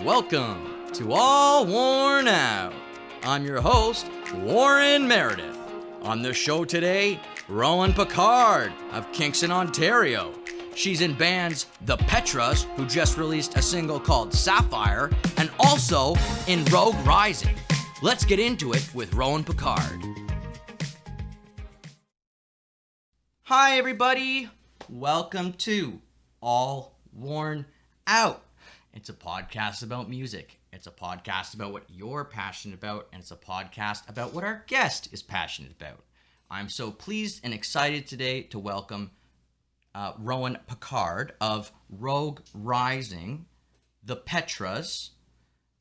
Welcome to All Worn Out. I'm your host, Warren Meredith. On the show today, Rowan Picard of Kingston, Ontario. She's in bands The Petras, who just released a single called Sapphire, and also in Rogue Rising. Let's get into it with Rowan Picard. Hi, everybody. Welcome to All Worn Out. It's a podcast about music. It's a podcast about what you're passionate about, and it's a podcast about what our guest is passionate about. I'm so pleased and excited today to welcome Rowan Picard of Rogue Rising, The Petras,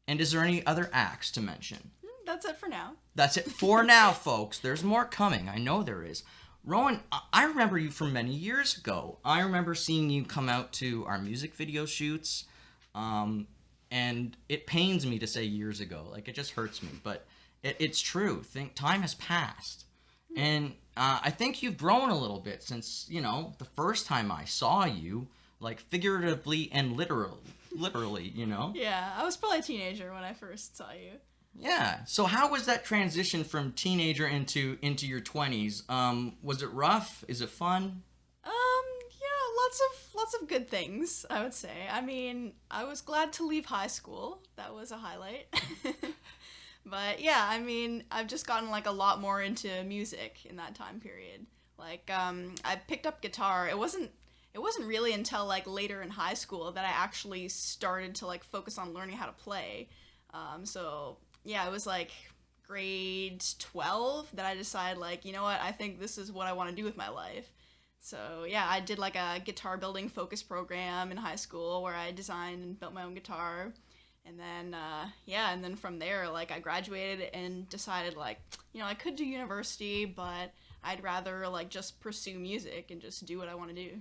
and is there any other acts to mention? That's it for now. That's it for now, folks. There's more coming. I know there is. Rowan, I remember you from many years ago. I remember seeing you come out to our music video shoots. And it pains me to say years ago, like it just hurts me, but it's true. Time has passed. And I think you've grown a little bit since, the first time I saw you, like figuratively and literally, Yeah, I was probably a teenager when I first saw you. Yeah. So how was that transition from teenager into your 20s? Was it rough? Is it fun? Lots of good things, I would say. I mean, I was glad to leave high school. That was a highlight. But yeah, I mean, I've just gotten like a lot more into music in that time period. Like, I picked up guitar. It wasn't really until like later in high school that I actually started to like focus on learning how to play. So yeah, it was like grade 12 that I decided like, you know what, I think this is what I want to do with my life. So yeah, I did like a guitar building focus program in high school where I designed and built my own guitar. And then, and then from there, like I graduated and decided like, I could do university, but I'd rather like just pursue music and just do what I want to do.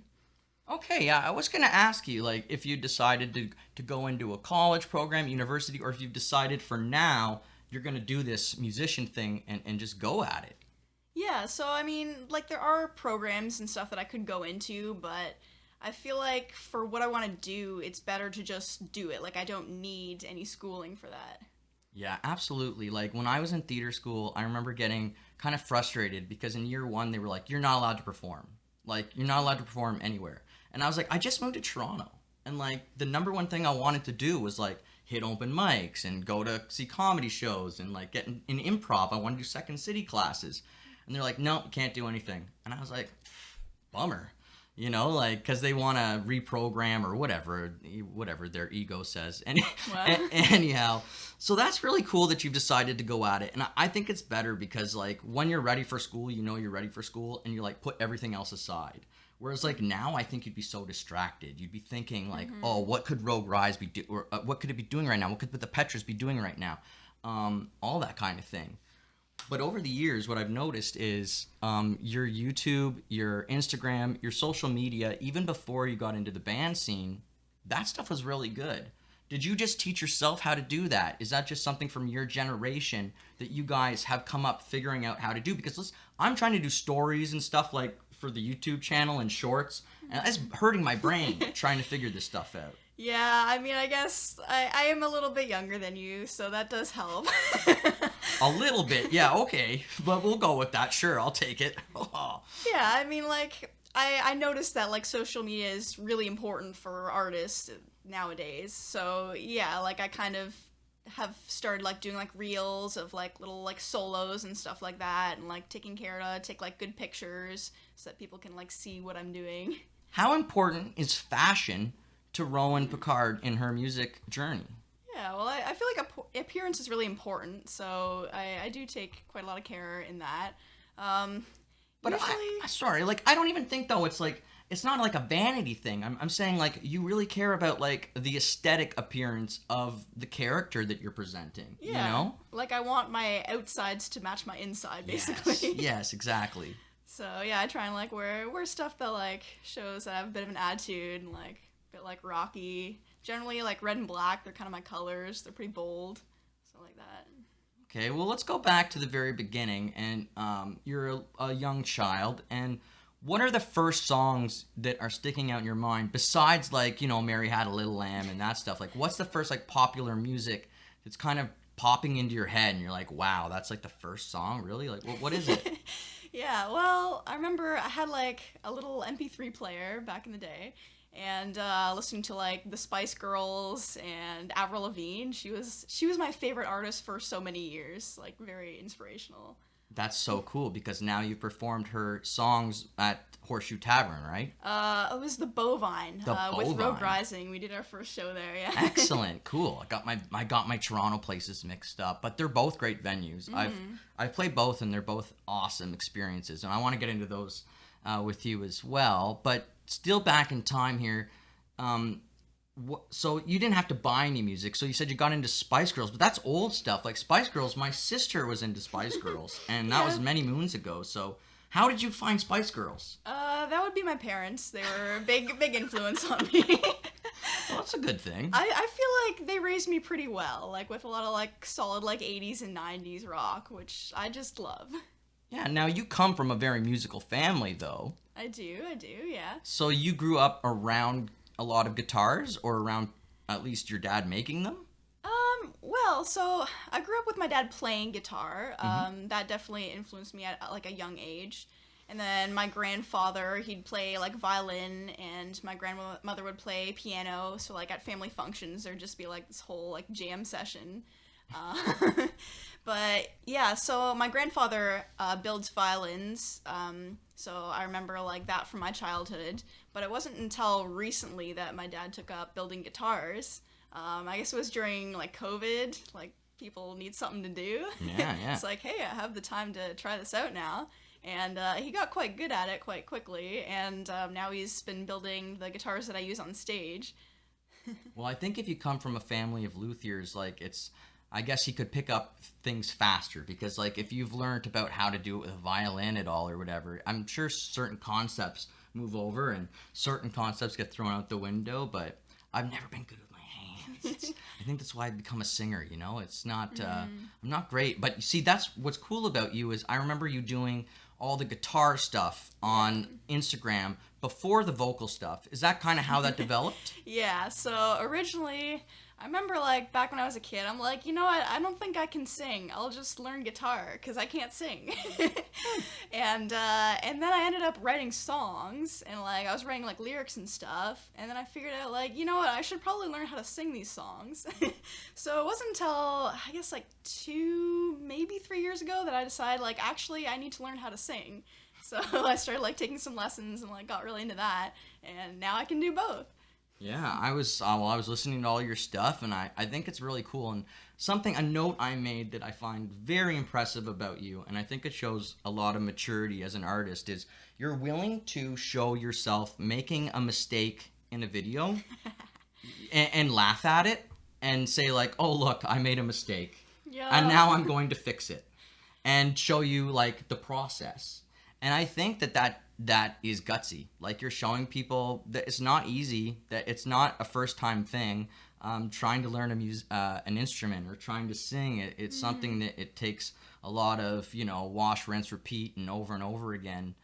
Okay, yeah, I was going to ask you, like, if you decided to go into a college program, university, or if you've decided for now you're going to do this musician thing and just go at it. Yeah, so I mean, like there are programs and stuff that I could go into, but I feel like for what I want to do, it's better to just do it. Like I don't need any schooling for that. Yeah, absolutely. Like when I was in theater school, I remember getting kind of frustrated because in year one, they were like, you're not allowed to perform. Like, you're not allowed to perform anywhere. And I was like, I just moved to Toronto. And like, the number one thing I wanted to do was like hit open mics and go to see comedy shows and like get in improv. I wanted to do Second City classes. And they're like, no, you can't do anything. And I was like, bummer, because they want to reprogram or whatever their ego says. Anyhow, so that's really cool that you've decided to go at it. And I think it's better because like when you're ready for school, you're ready for school and you like put everything else aside. Whereas like now I think you'd be so distracted. You'd be thinking like, oh, what could Rogue Rise be doing? Or what could it be doing right now? What could the Petras be doing right now? All that kind of thing. But over the years, what I've noticed is your YouTube, your Instagram, your social media, even before you got into the band scene, that stuff was really good. Did you just teach yourself how to do that? Is that just something from your generation that you guys have come up figuring out how to do? Because I'm trying to do stories and stuff like for the YouTube channel and shorts, and it's hurting my brain trying to figure this stuff out. Yeah, I mean, I guess I am a little bit younger than you, so that does help. A little bit, yeah, okay. But we'll go with that. Sure, I'll take it. Yeah, I mean, like, I noticed that, like, social media is really important for artists nowadays. So, yeah, like, I kind of have started, like, doing, like, reels of, like, little, like, solos and stuff like that. And, like, taking care to take, like, good pictures so that people can, like, see what I'm doing. How important is fashion to Rowan Picard in her music journey? Yeah, well, I feel like appearance is really important, so I do take quite a lot of care in that. But usually... I don't even think, though, it's not like a vanity thing. I'm saying, like, you really care about, like, the aesthetic appearance of the character that you're presenting, Like, I want my outsides to match my inside, basically. Yes, exactly. So, yeah, I try and, like, wear stuff that, like, shows that I have a bit of an attitude and, like, a bit, like, rocky. Generally, like, red and black, they're kind of my colors. They're pretty bold, something like that. Okay, well, let's go back to the very beginning. And you're a young child. And What are the first songs that are sticking out in your mind besides like, Mary Had a Little Lamb and that stuff? Like what's the first like popular music that's kind of popping into your head and you're like, wow, that's like the first song? Really? Like what is it? Yeah, well, I remember I had like a little MP3 player back in the day, and listening to like the Spice Girls and Avril Lavigne. She was my favorite artist for so many years. Like very inspirational. That's so cool because now you've performed her songs at Horseshoe Tavern, right? It was the Bovine. With Rogue Rising. We did our first show there. Yeah. Excellent, cool. I got my Toronto places mixed up, but they're both great venues. I've played both, and they're both awesome experiences, and I want to get into those with you as well. But still, back in time here. So you didn't have to buy any music. So you said you got into Spice Girls, but that's old stuff. Like Spice Girls, my sister was into Spice Girls, and that was many moons ago. So how did you find Spice Girls? That would be my parents. They were a big influence on me. Well, that's a good thing. I feel like they raised me pretty well, like with a lot of like solid like 80s and 90s rock, which I just love. Yeah, now you come from a very musical family, though. I do, yeah. So you grew up around a lot of guitars, or around at least your dad making them? Well, so I grew up with my dad playing guitar. That definitely influenced me at like a young age. And then my grandfather, he'd play like violin, and my grandmother would play piano. So like at family functions, there'd just be like this whole like jam session. But yeah, so my grandfather builds violins, so I remember like that from my childhood. But it wasn't until recently that my dad took up building guitars. I guess it was during like COVID, like people need something to do. Yeah. It's like, hey, I have the time to try this out now. And he got quite good at it quite quickly, and now he's been building the guitars that I use on stage. Well, I think if you come from a family of luthiers, like I guess he could pick up things faster, because like if you've learned about how to do it with a violin at all or whatever, I'm sure certain concepts move over and certain concepts get thrown out the window, but I've never been good with my hands. I think that's why I become a singer, It's not, I'm not great, but you see, that's what's cool about you is I remember you doing all the guitar stuff on Instagram before the vocal stuff. Is that kind of how that developed? Yeah, so originally, I remember like back when I was a kid, I'm like, you know what, I don't think I can sing. I'll just learn guitar because I can't sing. And then I ended up writing songs, and like I was writing like lyrics and stuff, and then I figured out like, you know what, I should probably learn how to sing these songs. So it wasn't until I guess like 2, maybe 3 years ago that I decided like actually I need to learn how to sing. So I started like taking some lessons and like got really into that, and now I can do both. Yeah, I was listening to all your stuff, and I think it's really cool. And a note I made that I find very impressive about you, and I think it shows a lot of maturity as an artist, is you're willing to show yourself making a mistake in a video and laugh at it and say like, oh look, I made a mistake. Yeah. And now I'm going to fix it and show you like the process. And I think that is gutsy. Like you're showing people that it's not easy, that it's not a first time thing. Trying to learn an instrument or trying to sing, it's something that it takes a lot of, wash, rinse, repeat and over again.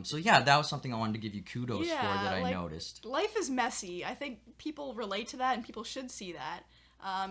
So yeah, that was something I wanted to give you kudos for that I noticed. Life is messy. I think people relate to that and people should see that.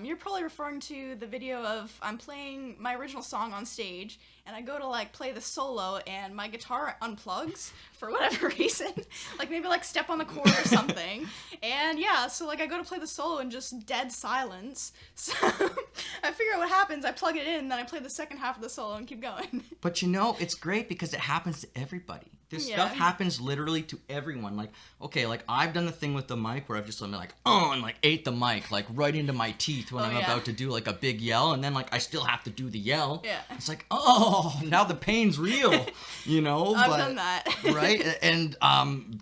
You're probably referring to the video of I'm playing my original song on stage, and I go to like play the solo, and my guitar unplugs for whatever reason, like maybe like step on the chord or something, and yeah, so like I go to play the solo and just dead silence. So I figure out what happens. I plug it in, and then I play the second half of the solo and keep going. But it's great because it happens to everybody. This stuff happens literally to everyone. Like, okay, like I've done the thing with the mic where I've just been like, oh, and like ate the mic like right into my teeth when I'm about to do like a big yell, and then like I still have to do the yell. Yeah. It's like, oh, now the pain's real, I've done that. Right? And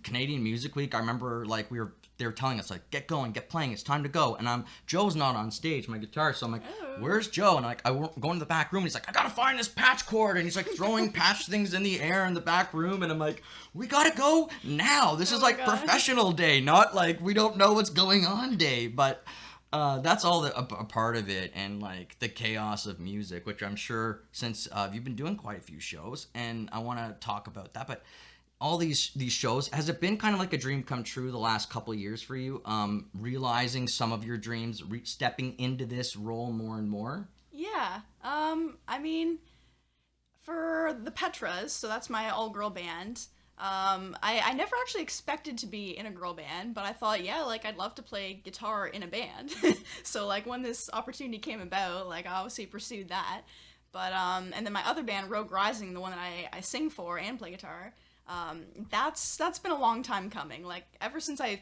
Canadian Music Week, I remember like they were telling us like, get going, get playing, it's time to go. And Joe's not on stage, my guitarist, so I'm like, where's Joe? And like I go into the back room, and he's like, I gotta find this patch cord, and he's like throwing patch things in the air in the back room, and I'm like, we gotta go now. This is like professional day, not like we don't know what's going on day. But that's all a part of it, and like the chaos of music, which I'm sure since you've been doing quite a few shows, and I want to talk about that. But all these shows, has it been kind of like a dream come true the last couple of years for you? Realizing some of your dreams, stepping into this role more and more? Yeah. I mean, for the Petras, so that's my all-girl band, I never actually expected to be in a girl band, but I thought, yeah, like, I'd love to play guitar in a band. So, like, when this opportunity came about, like, I obviously pursued that. But, and then my other band, Rogue Rising, the one that I sing for and play guitar, that's been a long time coming. Like, ever since I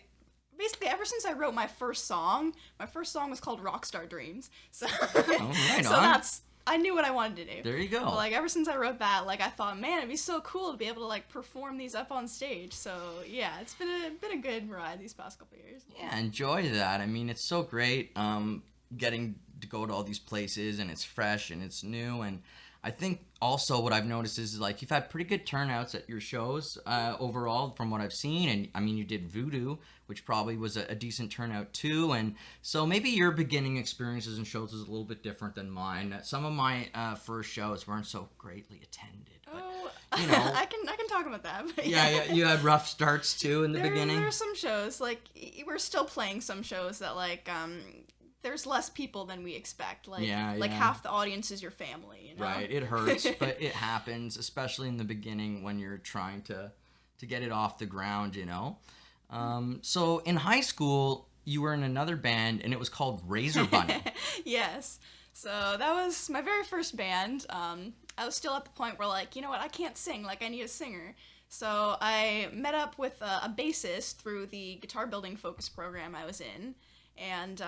wrote my first song was called Rockstar Dreams. So, right so on. I knew what I wanted to do. There you go. But, like, ever since I wrote that, like, I thought, man, it'd be so cool to be able to, like, perform these up on stage. So, yeah, it's been a good ride these past couple of years. Yeah, enjoy that. I mean, it's so great getting to go to all these places, and it's fresh and it's new. And I think also what I've noticed is, like, you've had pretty good turnouts at your shows overall from what I've seen. And I mean, you did Voodoo, which probably was a decent turnout too. And so maybe your beginning experiences in shows is a little bit different than mine. Some of my first shows weren't so greatly attended. But, you know, I can talk about that. But yeah, you had rough starts too in the beginning. There are some shows, like, we're still playing some shows that, like, there's less people than we expect. Like, like half the audience is your family, you know? Right, it hurts, but it happens, especially in the beginning when you're trying to get it off the ground, you know? So in high school, you were in another band, and it was called Razor Bunny. Yes. So that was my very first band. I was still at the point where, like, you know what, I can't sing, like, I need a singer. So I met up with a bassist through the guitar building focus program I was in. And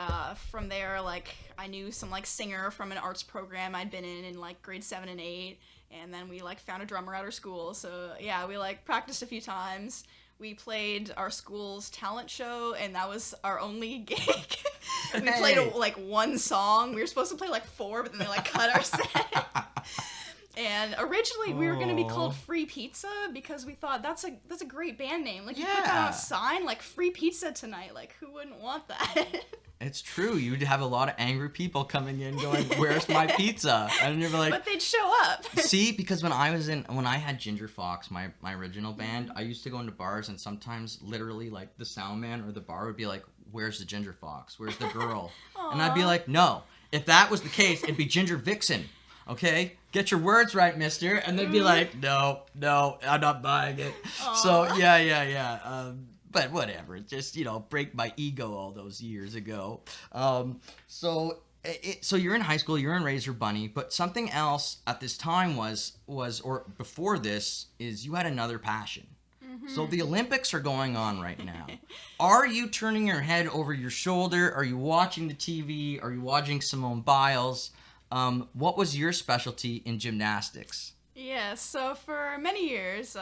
from there, like, I knew some, like, singer from an arts program I'd been in like, grade 7 and 8. And then we, like, found a drummer at our school. So, yeah, we, like, practiced a few times. We played our school's talent show, and that was our only gig. We played, like, one song. We were supposed to play, like, 4, but then they, like, cut our set. And originally we were going to be called Free Pizza because we thought that's a great band name. Like, you put that on a sign, like, Free Pizza tonight. Like, who wouldn't want that? It's true. You'd have a lot of angry people coming in going, "Where's my pizza?" And you're like, but they'd show up. See, because when I had Ginger Fox, my original band, I used to go into bars, and sometimes literally, like, the sound man or the bar would be like, "Where's the Ginger Fox? Where's the girl?" And I'd be like, "No. If that was the case, it'd be Ginger Vixen. Okay? Get your words right, mister." And they'd be like, no, I'm not buying it. Aww. So, yeah. But whatever. Just, you know, break my ego all those years ago. So you're in high school, you're in Razor Bunny, but something else at this time was or before this, is you had another passion. Mm-hmm. So the Olympics are going on right now. Are you turning your head over your shoulder? Are you watching the TV? Are you watching Simone Biles? What was your specialty in gymnastics? Yeah, so for many years,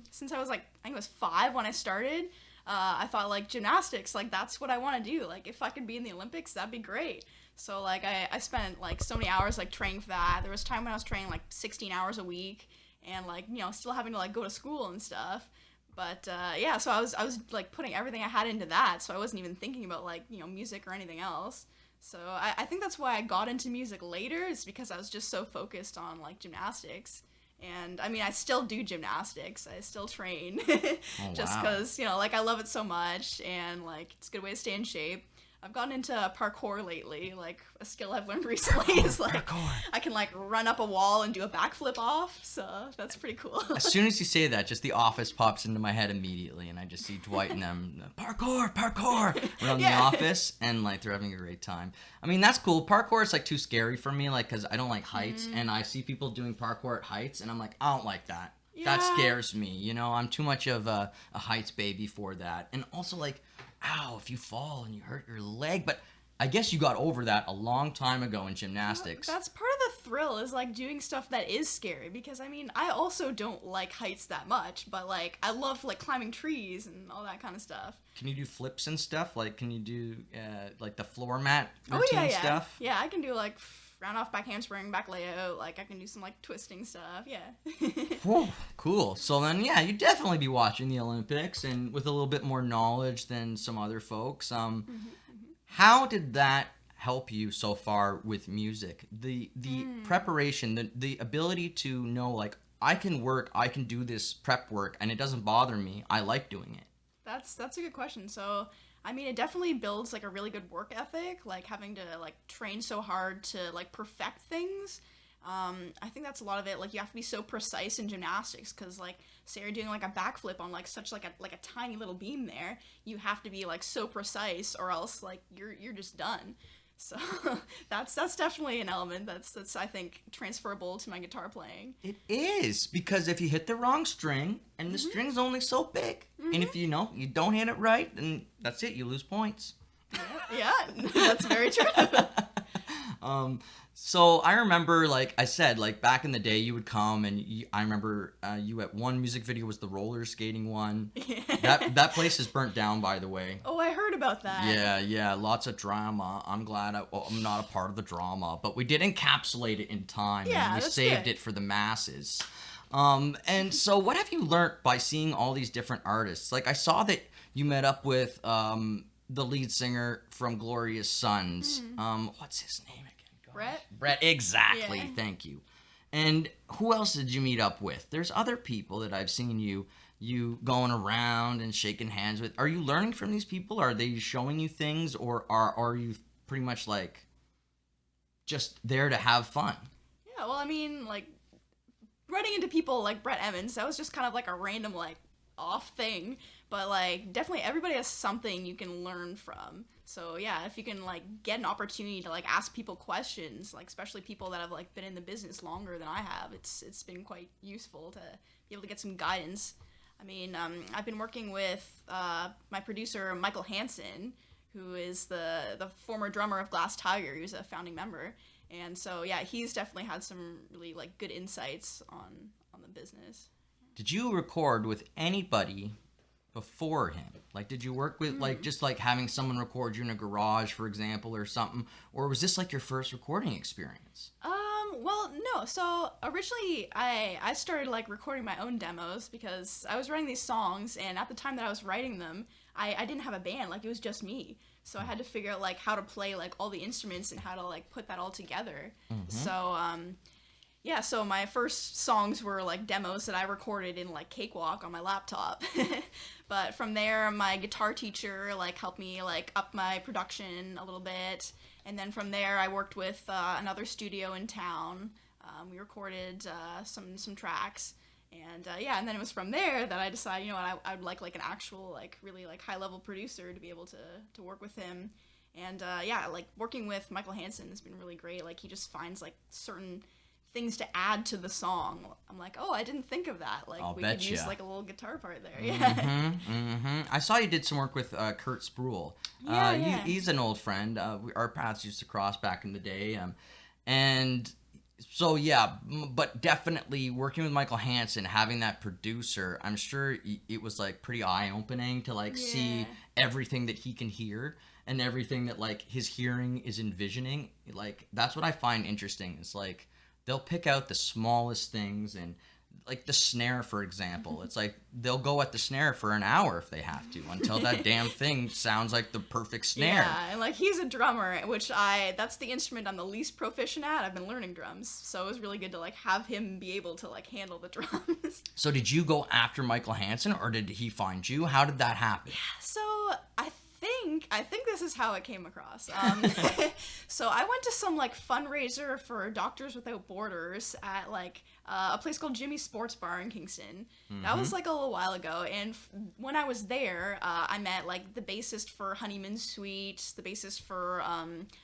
since I was, like, I think it was 5 when I started, I thought, like, gymnastics, like, that's what I want to do. Like, if I could be in the Olympics, that'd be great. So, like, I spent, like, so many hours, like, training for that. There was a time when I was training, like, 16 hours a week and, like, you know, still having to, like, go to school and stuff. But, yeah, so I was, like, putting everything I had into that, so I wasn't even thinking about, like, you know, music or anything else. So I think that's why I got into music later, is because I was just so focused on, like, gymnastics. And, I mean, I still do gymnastics. I still train. Just because, you know, like, I love it so much, and, like, it's a good way to stay in shape. I've gotten into parkour lately. Like, a skill I've learned recently is, like, I can, like, run up a wall and do a backflip off, so that's pretty cool. As soon as you say that, just The Office pops into my head immediately, and I just see Dwight and them, parkour, around The Office, and, like, they're having a great time. I mean, that's cool. Parkour is, like, too scary for me, like, because I don't like heights, and I see people doing parkour at heights, and I'm like, I don't like that. Yeah. That scares me, you know? I'm too much of a heights baby for that. And also, like, ow, if you fall and you hurt your leg. But I guess you got over that a long time ago in gymnastics. That's part of the thrill, is, like, doing stuff that is scary. Because, I mean, I also don't like heights that much. But, like, I love, like, climbing trees and all that kind of stuff. Can you do flips and stuff? Like, can you do, like, the floor mat routine stuff? Yeah, I can do, like, round off, back handspring, back layout. Like, I can do some, like, twisting stuff. Yeah. Whoa, cool. So then, yeah, you'd definitely be watching the Olympics, and with a little bit more knowledge than some other folks. How did that help you so far with music? The preparation, the ability to know, like, I can do this prep work, and it doesn't bother me. I like doing it. That's a good question. So, I mean, it definitely builds like a really good work ethic, like having to like train so hard to like perfect things. I think that's a lot of it. Like you have to be so precise in gymnastics because like say you're doing like a backflip on like such like a tiny little beam there, you have to be like so precise or else like you're just done. So that's definitely an element that's I think transferable to my guitar playing. It is, because if you hit the wrong string and the string's only so big, and if you don't hit it right, then that's it, you lose points. Yeah, that's very true. So I remember, like I said, like back in the day, you would come and I remember you at one music video was the roller skating one. Yeah. That place is burnt down, by the way. Oh, I heard about that. Yeah, lots of drama. I'm glad I'm not a part of the drama, but we did encapsulate it in time, Yeah, and we that's saved good. it for the masses. And so what have you learned by seeing all these different artists? Like I saw that you met up with the lead singer from Glorious Sons. What's his name again? Brett, exactly. Yeah. Thank you. And who else did you meet up with? There's other people that I've seen you going around and shaking hands with. Are you learning from these people? Are they showing you things, or are you pretty much like just there to have fun? Yeah, well, I mean, like running into people like Brett Emmons, that was just kind of like a random like off thing, but like definitely everybody has something you can learn from. So yeah, if you can like get an opportunity to like ask people questions, like especially people that have like been in the business longer than I have, it's been quite useful to be able to get some guidance. I mean, I've been working with my producer Michael Hanson, who is the former drummer of Glass Tiger. He was a founding member, and so yeah, he's definitely had some really like good insights on the business. Did you record with anybody before him? Like, did you work with like just like having someone record you in a garage, for example, or something, or was this like your first recording experience? Well, no. So originally, I started like recording my own demos because I was writing these songs, and at the time that I was writing them, I didn't have a band. Like it was just me, so I had to figure out like how to play like all the instruments and how to like put that all together. So yeah, so my first songs were like demos that I recorded in like Cakewalk on my laptop. But from there, my guitar teacher like helped me like up my production a little bit. And then from there, I worked with another studio in town. We recorded some tracks. And yeah, and then it was from there that I decided, you know what, I would like an actual like really like high level producer to be able to work with him. And yeah, like working with Michael Hanson has been really great. Like he just finds like certain things to add to the song. I'm like, oh, I didn't think of that. Like we could use like a little guitar part there. Yeah. I saw you did some work with Kurt Spruill. Yeah. He's an old friend. Our paths used to cross back in the day. And so yeah, but definitely working with Michael Hanson, having that producer, I'm sure it was like pretty eye-opening to like see everything that he can hear and everything that like his hearing is envisioning. Like that's what I find interesting. It's like they'll pick out the smallest things, and like the snare, for example. It's like they'll go at the snare for an hour if they have to until that damn thing sounds like the perfect snare. Yeah, and like he's a drummer, which that's the instrument I'm the least proficient at. I've been learning drums, so it was really good to like have him be able to like handle the drums. So did you go after Michael Hanson, or did he find you? How did that happen? So I think this is how it came across. So I went to some like fundraiser for Doctors Without Borders at like a place called Jimmy's Sports Bar in Kingston. That was like a little while ago, and when I was there, I met like the bassist for Honeyman Suite, the bassist for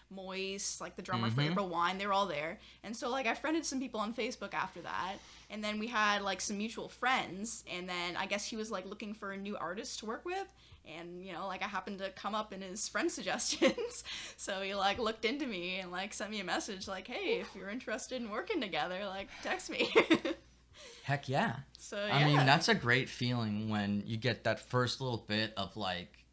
Moist, like the drummer for April Wine. They were all there, and so like I friended some people on Facebook after that. And then we had like some mutual friends, and then I guess he was like looking for a new artist to work with, and you know like I happened to come up in his friend suggestions, so he like looked into me and like sent me a message like, hey, if you're interested in working together, like text me. Heck yeah. So yeah. I mean, that's a great feeling when you get that first little bit of like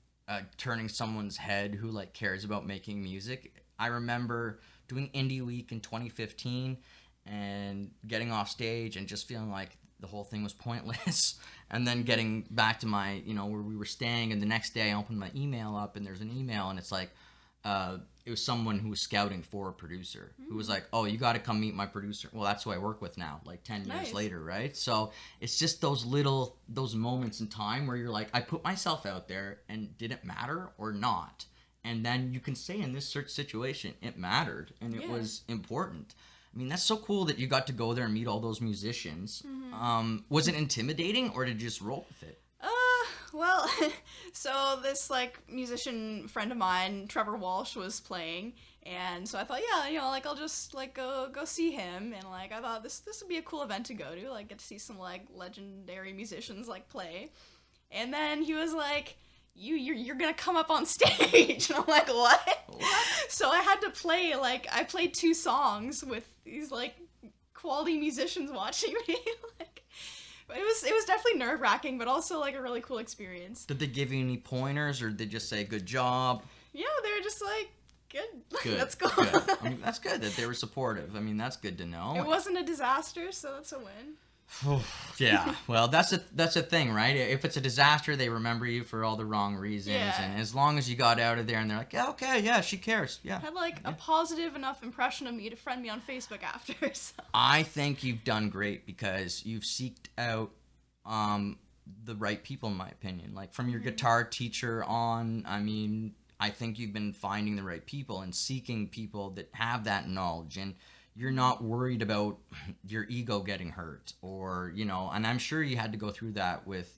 turning someone's head who like cares about making music. I remember doing Indie Week in 2015 and getting off stage and just feeling like the whole thing was pointless. And then getting back to my, where we were staying, and the next day I opened my email up and there's an email and it's like, it was someone who was scouting for a producer who was like, oh, you got to come meet my producer. Well, that's who I work with now, like 10 years Nice. later, right? So it's just those moments in time where you're like, I put myself out there, and did it matter or not? And then you can say in this search situation, it mattered and it was important. I mean, that's so cool that you got to go there and meet all those musicians. Was it intimidating, or did you just roll with it? Well, so this like musician friend of mine, Trevor Walsh, was playing, and so I thought, yeah, you know, like I'll just like go see him, and like I thought this would be a cool event to go to, like get to see some like legendary musicians like play, and then he was like, you're gonna come up on stage, and I'm like, what? So I had to play, like I played 2 songs with these like quality musicians watching me, like. It was definitely nerve-wracking, but also like a really cool experience. Did they give you any pointers, or did they just say good job? Yeah, they were just like, good. Good. Let's go. Good. I mean, that's good that they were supportive. I mean, that's good to know. It wasn't a disaster, so that's a win. Yeah, well, that's a thing, right? If it's a disaster, they remember you for all the wrong reasons, Yeah. and as long as you got out of there and they're like, yeah, okay, yeah, she cares, yeah. I had like a positive enough impression of me to friend me on Facebook after. So. I think you've done great because you've seeked out the right people, in my opinion. Like from your guitar teacher on, I mean, I think you've been finding the right people and seeking people that have that knowledge, and you're not worried about your ego getting hurt, or, you know, and I'm sure you had to go through that with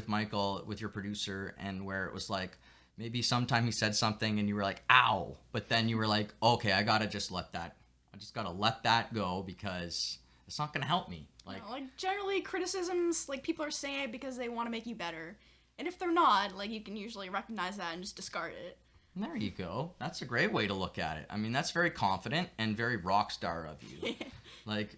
Michael, with your producer, and where it was like, maybe sometime he said something and you were like, ow, but then you were like, okay, I just gotta let that go because it's not gonna help me. Like generally criticisms, like people are saying it because they want to make you better. And if they're not, like you can usually recognize that and just discard it. There you go. That's a great way to look at it. I mean, that's very confident and very rock star of you. Like,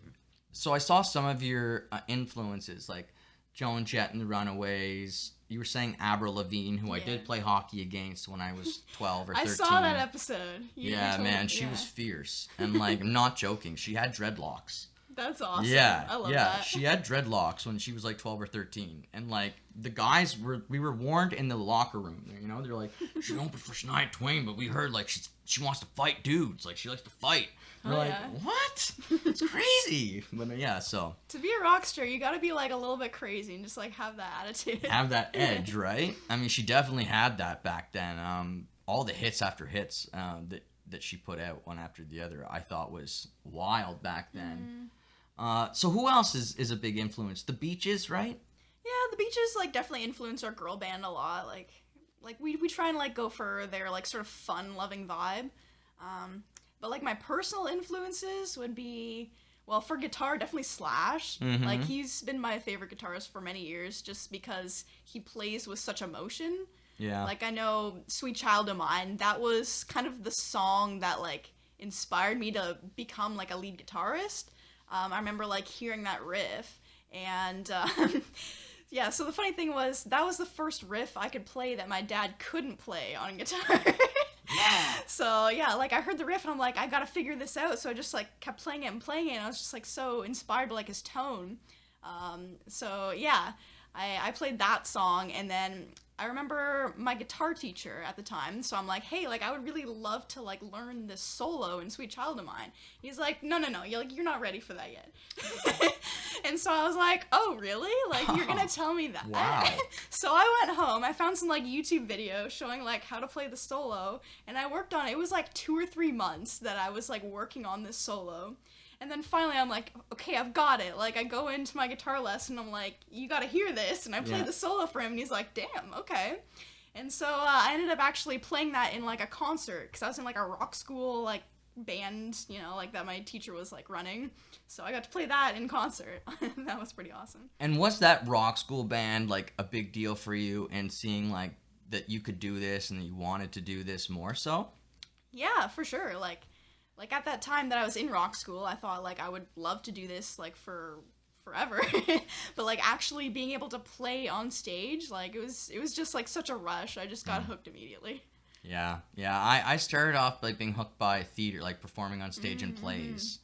so I saw some of your influences, like Joan Jett and the Runaways. You were saying Avril Lavigne, who I did play hockey against when I was 12 or 13. I saw that episode. Yeah, man, she was fierce. And, like, I'm not joking. She had dreadlocks. That's awesome. Yeah, I love yeah. that. She had dreadlocks when she was like 12 or 13, and like the guys we were warned in the locker room. You know, they're like, she don't for Shania Twain, but we heard like she wants to fight dudes, like she likes to fight. We're like, what? It's crazy. But yeah, so to be a rock star, you got to be like a little bit crazy and just like have that attitude. Have that edge, right? I mean, she definitely had that back then. All the hits after hits that she put out one after the other, I thought was wild back then. So who else is a big influence? The Beaches, right? Yeah, the Beaches like definitely influence our girl band a lot. Like we try and like go for their like sort of fun loving vibe. But like my personal influences would be, well, for guitar, definitely Slash. Like he's been my favorite guitarist for many years just because he plays with such emotion. Yeah. Like I know Sweet Child of Mine, that was kind of the song that like inspired me to become like a lead guitarist. I remember like hearing that riff, and yeah, so the funny thing was that was the first riff I could play that my dad couldn't play on guitar. Yeah. So yeah, like I heard the riff and I'm like, I gotta figure this out. So I just like kept playing it and playing it, and I was just like so inspired by like his tone. So yeah, I played that song, and then I remember my guitar teacher at the time, so I'm like, hey, like, I would really love to, like, learn this solo in Sweet Child of Mine. He's like, no, you're not ready for that yet. And so I was like, oh, really? Like, you're gonna tell me that? Wow. So I went home, I found some, like, YouTube videos showing, like, how to play the solo, and I worked on it. It was, like, 2 or 3 months that I was, like, working on this solo. And then finally I'm like, okay, I've got it. Like, I go into my guitar lesson, I'm like, you gotta hear this. And I play the solo for him, and he's like, damn, okay. And so I ended up actually playing that in, like, a concert, because I was in, like, a rock school, like, band, you know, like, that my teacher was, like, running. So I got to play that in concert. That was pretty awesome. And was that rock school band, like, a big deal for you, and seeing, like, that you could do this and that you wanted to do this more so? Yeah, for sure. Like at that time that I was in rock school, I thought like I would love to do this like for forever. But like actually being able to play on stage, like it was just like such a rush. I just got hooked immediately. Yeah. I started off like being hooked by theater, like performing on stage in plays.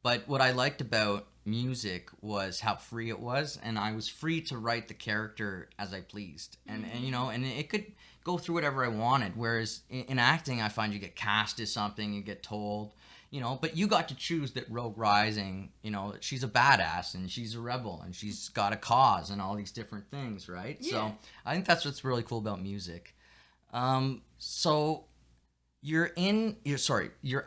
But what I liked about music was how free it was, and I was free to write the character as I pleased. And you know, and it could go through whatever I wanted. Whereas in acting, I find you get cast as something, you get told, but you got to choose that Rogue Rising, she's a badass and she's a rebel and she's got a cause and all these different things, right? Yeah. So I think that's what's really cool about music. So you're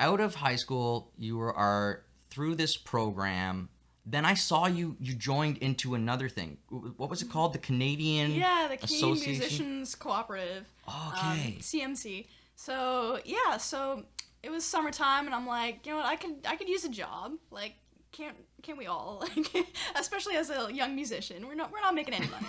out of high school, you are through this program. Then I saw you joined into another thing. What was it called? The Canadian Canadian Association? Musicians Cooperative. Okay. CMC. So it was summertime, and I'm like, what, I could use a job. Like, can't we all? Like, especially as a young musician, we're not making any money.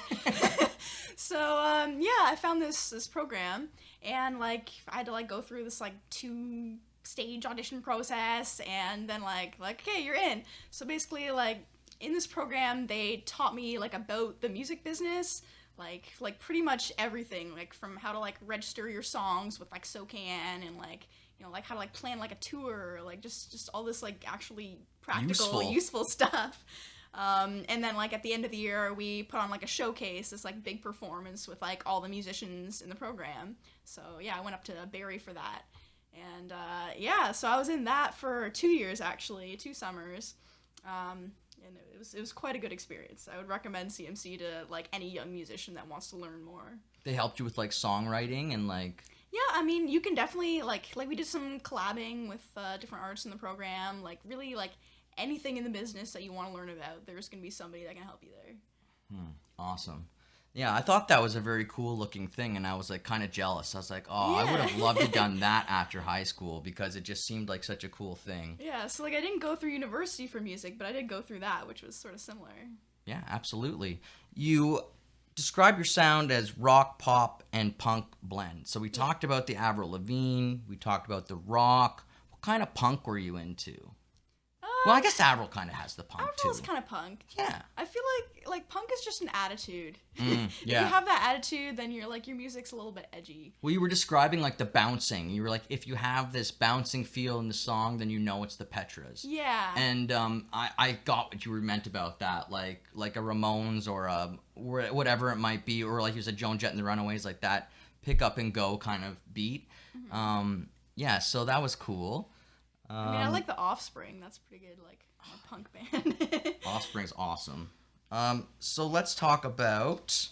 So I found this program, and like I had to like go through this like 2-stage audition process, and then like okay, you're in. So basically, like in this program, they taught me like about the music business, like pretty much everything, like from how to like register your songs with like SOCAN, and like like how to like plan like a tour, like just all this like actually practical useful stuff. And then like at the end of the year, we put on like a showcase, this like big performance with like all the musicians in the program. So I went up to Barrie for that. And so I was in that for 2 years, actually, 2 summers. And it was quite a good experience. I would recommend CMC to like any young musician that wants to learn more. They helped you with like songwriting and like... Yeah, I mean, you can definitely like we did some collabing with different artists in the program, like really like anything in the business that you want to learn about, there's going to be somebody that can help you there. Awesome. Yeah, I thought that was a very cool looking thing, and I was like kind of jealous. I was like, I would have loved to have done that after high school because it just seemed like such a cool thing. Yeah, so like I didn't go through university for music, but I did go through that, which was sort of similar. Yeah, absolutely. You describe your sound as rock, pop, and punk blend. So we talked about the Avril Lavigne, we talked about the rock. What kind of punk were you into? Well, I guess Avril kind of has the punk too. Avril's kind of punk. Yeah. I feel like punk is just an attitude. Yeah. If you have that attitude, then you're like your music's a little bit edgy. Well, you were describing like the bouncing. You were like, if you have this bouncing feel in the song, then you know it's the Petras. Yeah. And I got what you were meant about that, like a Ramones or a whatever it might be, or like you said, Joan Jett and the Runaways, like that pick up and go kind of beat. Mm-hmm. So that was cool. I mean, I like the Offspring. That's pretty good, like a punk band. Offspring's awesome. So let's talk about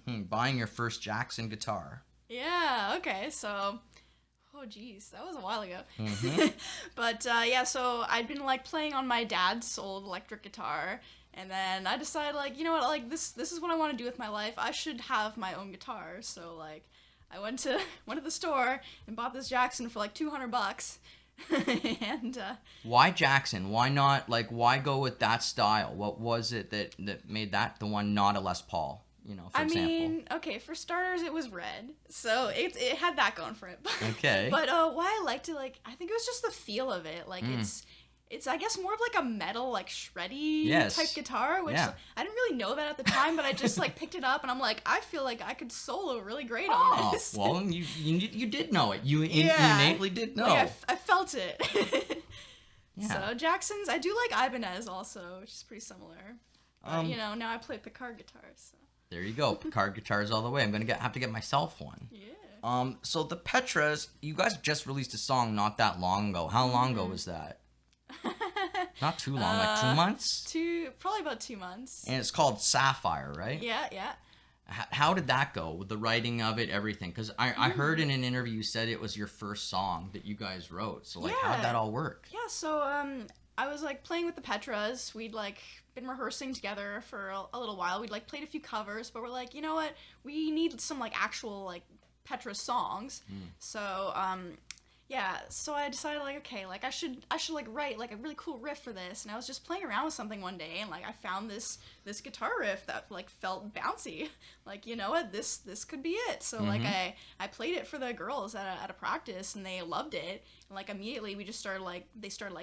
buying your first Jackson guitar. Yeah. Okay. So, that was a while ago. Mm-hmm. But so I'd been like playing on my dad's old electric guitar, and then I decided like, you know what, like this is what I want to do with my life. I should have my own guitar. So like, I went to the store and bought this Jackson for like $200. And why Jackson? Why not why go with that style? What was it that made that the one, not a Les Paul? For example. I mean, okay, for starters, it was red, so it had that going for it. Okay. But why I liked it, like I think it was just the feel of it. Like it's I guess more of like a metal, like shreddy type guitar, which I didn't really know about at the time, but I just like picked it up and I'm like, I feel like I could solo really great on this. Well, you did know it. You innately did know. Like, I felt it. So Jackson's, I do like Ibanez also, which is pretty similar. But, now I play Picard guitars. So. There you go, Picard guitars all the way. I'm gonna have to get myself one. Yeah. So the Petras, you guys just released a song not that long ago. How long ago was that? Not too long, like 2 months? Probably about 2 months. And it's called Sapphire, right? Yeah. How did that go with the writing of it, everything? Because I heard in an interview you said it was your first song that you guys wrote. So how did that all work? Yeah, so I was like playing with the Petras. We'd like been rehearsing together for a little while. We'd like played a few covers, but we're like, you know what? We need some like actual like Petras songs. So so I decided like, okay, like I should like write like a really cool riff for this. And I was just playing around with something one day, and like I found this guitar riff that like felt bouncy. Like, you know what, this could be it. So like I played it for the girls at a practice, and they loved it. And like immediately we just started like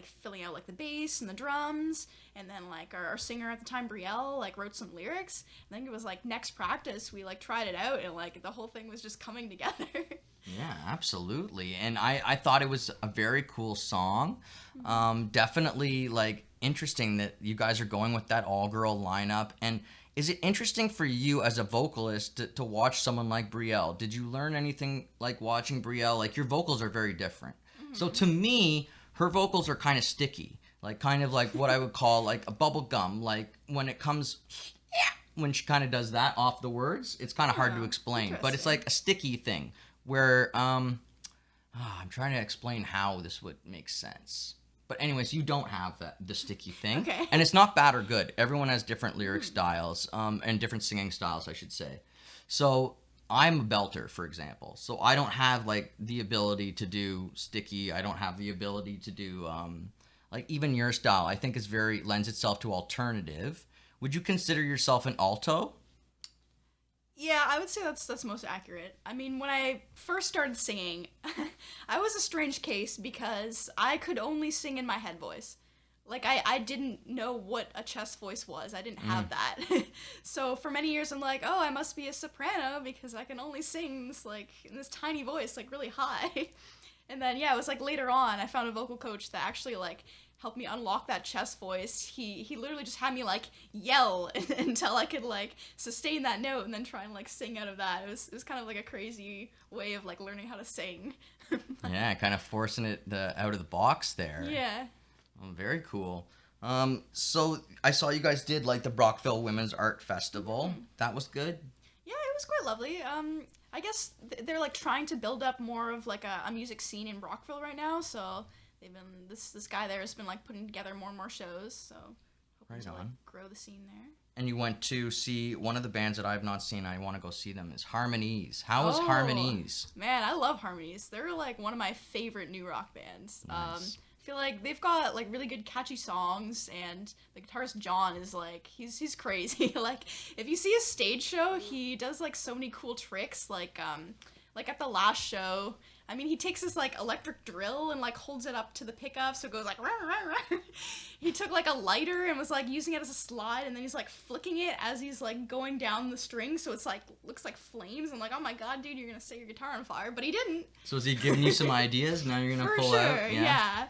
filling out like the bass and the drums, and then like our singer at the time, Brielle, like wrote some lyrics. I think it was like next practice we like tried it out, and like the whole thing was just coming together. Yeah, absolutely. And I thought it was a very cool song. Definitely like interesting that you guys are going with that all-girl lineup. And is it interesting for you as a vocalist to watch someone like Brielle? Did you learn anything like watching Brielle? Like, your vocals are very different. So to me, her vocals are kind of sticky, like kind of like what I would call like a bubble gum. Like when it comes, when she kind of does that off the words, it's kind of hard to explain. But it's like a sticky thing where I'm trying to explain how this would make sense. But anyways, you don't have the sticky thing. Okay. And it's not bad or good. Everyone has different lyric styles and different singing styles, I should say. So I'm a belter, for example. So I don't have like the ability to do sticky. I don't have the ability to do like even your style. I think is lends itself to alternative. Would you consider yourself an alto? Yeah, I would say that's most accurate. I mean, when I first started singing, I was a strange case because I could only sing in my head voice. Like, I didn't know what a chest voice was. I didn't have that. So for many years, I'm like, oh, I must be a soprano because I can only sing this, like, in this tiny voice, like, really high. And then, yeah, it was, like, later on, I found a vocal coach that actually, like, helped me unlock that chest voice. He literally just had me, like, yell until I could, like, sustain that note and then try and, like, sing out of that. It was kind of, like, a crazy way of, like, learning how to sing. Yeah, kind of forcing it out of the box there. Yeah. Oh, very cool. So I saw you guys did like the Brockville Women's Art Festival. That was good. Yeah, it was quite lovely. I guess they're like trying to build up more of like a music scene in Brockville right now. So they've been this guy there has been like putting together more and more shows. So hoping to like grow the scene there. And you went to see one of the bands that I've not seen. I want to go see them is Harmonies. How was Harmonies? Man, I love Harmonies. They're like one of my favorite new rock bands. Nice. I feel like they've got like really good catchy songs, and the guitarist John is like he's crazy. Like if you see a stage show, he does like so many cool tricks. Like at the last show, I mean, he takes this like electric drill and like holds it up to the pickup so it goes like rah, rah, rah. He took like a lighter and was like using it as a slide, and then he's like flicking it as he's like going down the string, so it's like looks like flames. I'm like, oh my god, dude, you're gonna set your guitar on fire. But he didn't. So is he giving you some ideas now you're gonna pull out?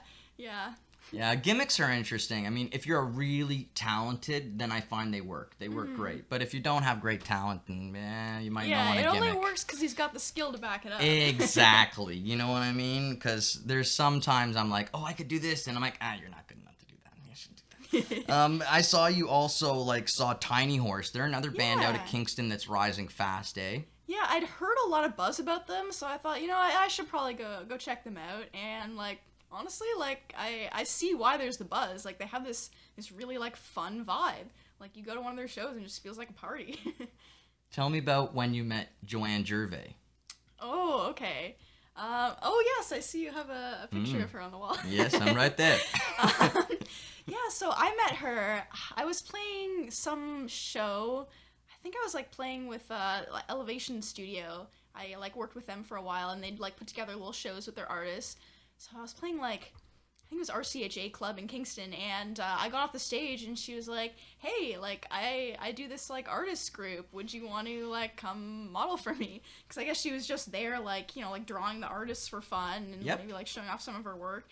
Yeah, gimmicks are interesting. I mean, if you're really talented, then I find they work. They work great. But if you don't have great talent, then you might not want a gimmick. Yeah, it only works because he's got the skill to back it up. Exactly. You know what I mean? Because there's sometimes I'm like, oh, I could do this. And I'm like, you're not good enough to do that. You should do that. I saw you also, like, saw Tiny Horse. They're another band out of Kingston that's rising fast, eh? Yeah, I'd heard a lot of buzz about them, so I thought, I should probably go check them out. And, like, honestly, like, I see why there's the buzz. Like, they have this really, like, fun vibe. Like, you go to one of their shows and it just feels like a party. Tell me about when you met Joanne Gervais. Oh, okay. Yes, I see you have a picture of her on the wall. Yes, I'm right there. Yeah, so I met her. I was playing some show. I think I was, like, playing with Elevation Studio. I, like, worked with them for a while, and they'd, like, put together little shows with their artists. So I was playing, like, I think it was RCHA Club in Kingston, and I got off the stage, and she was like, hey, like, I do this, like, artist group. Would you want to, like, come model for me? Because I guess she was just there, like, like, drawing the artists for fun, and maybe, like, showing off some of her work.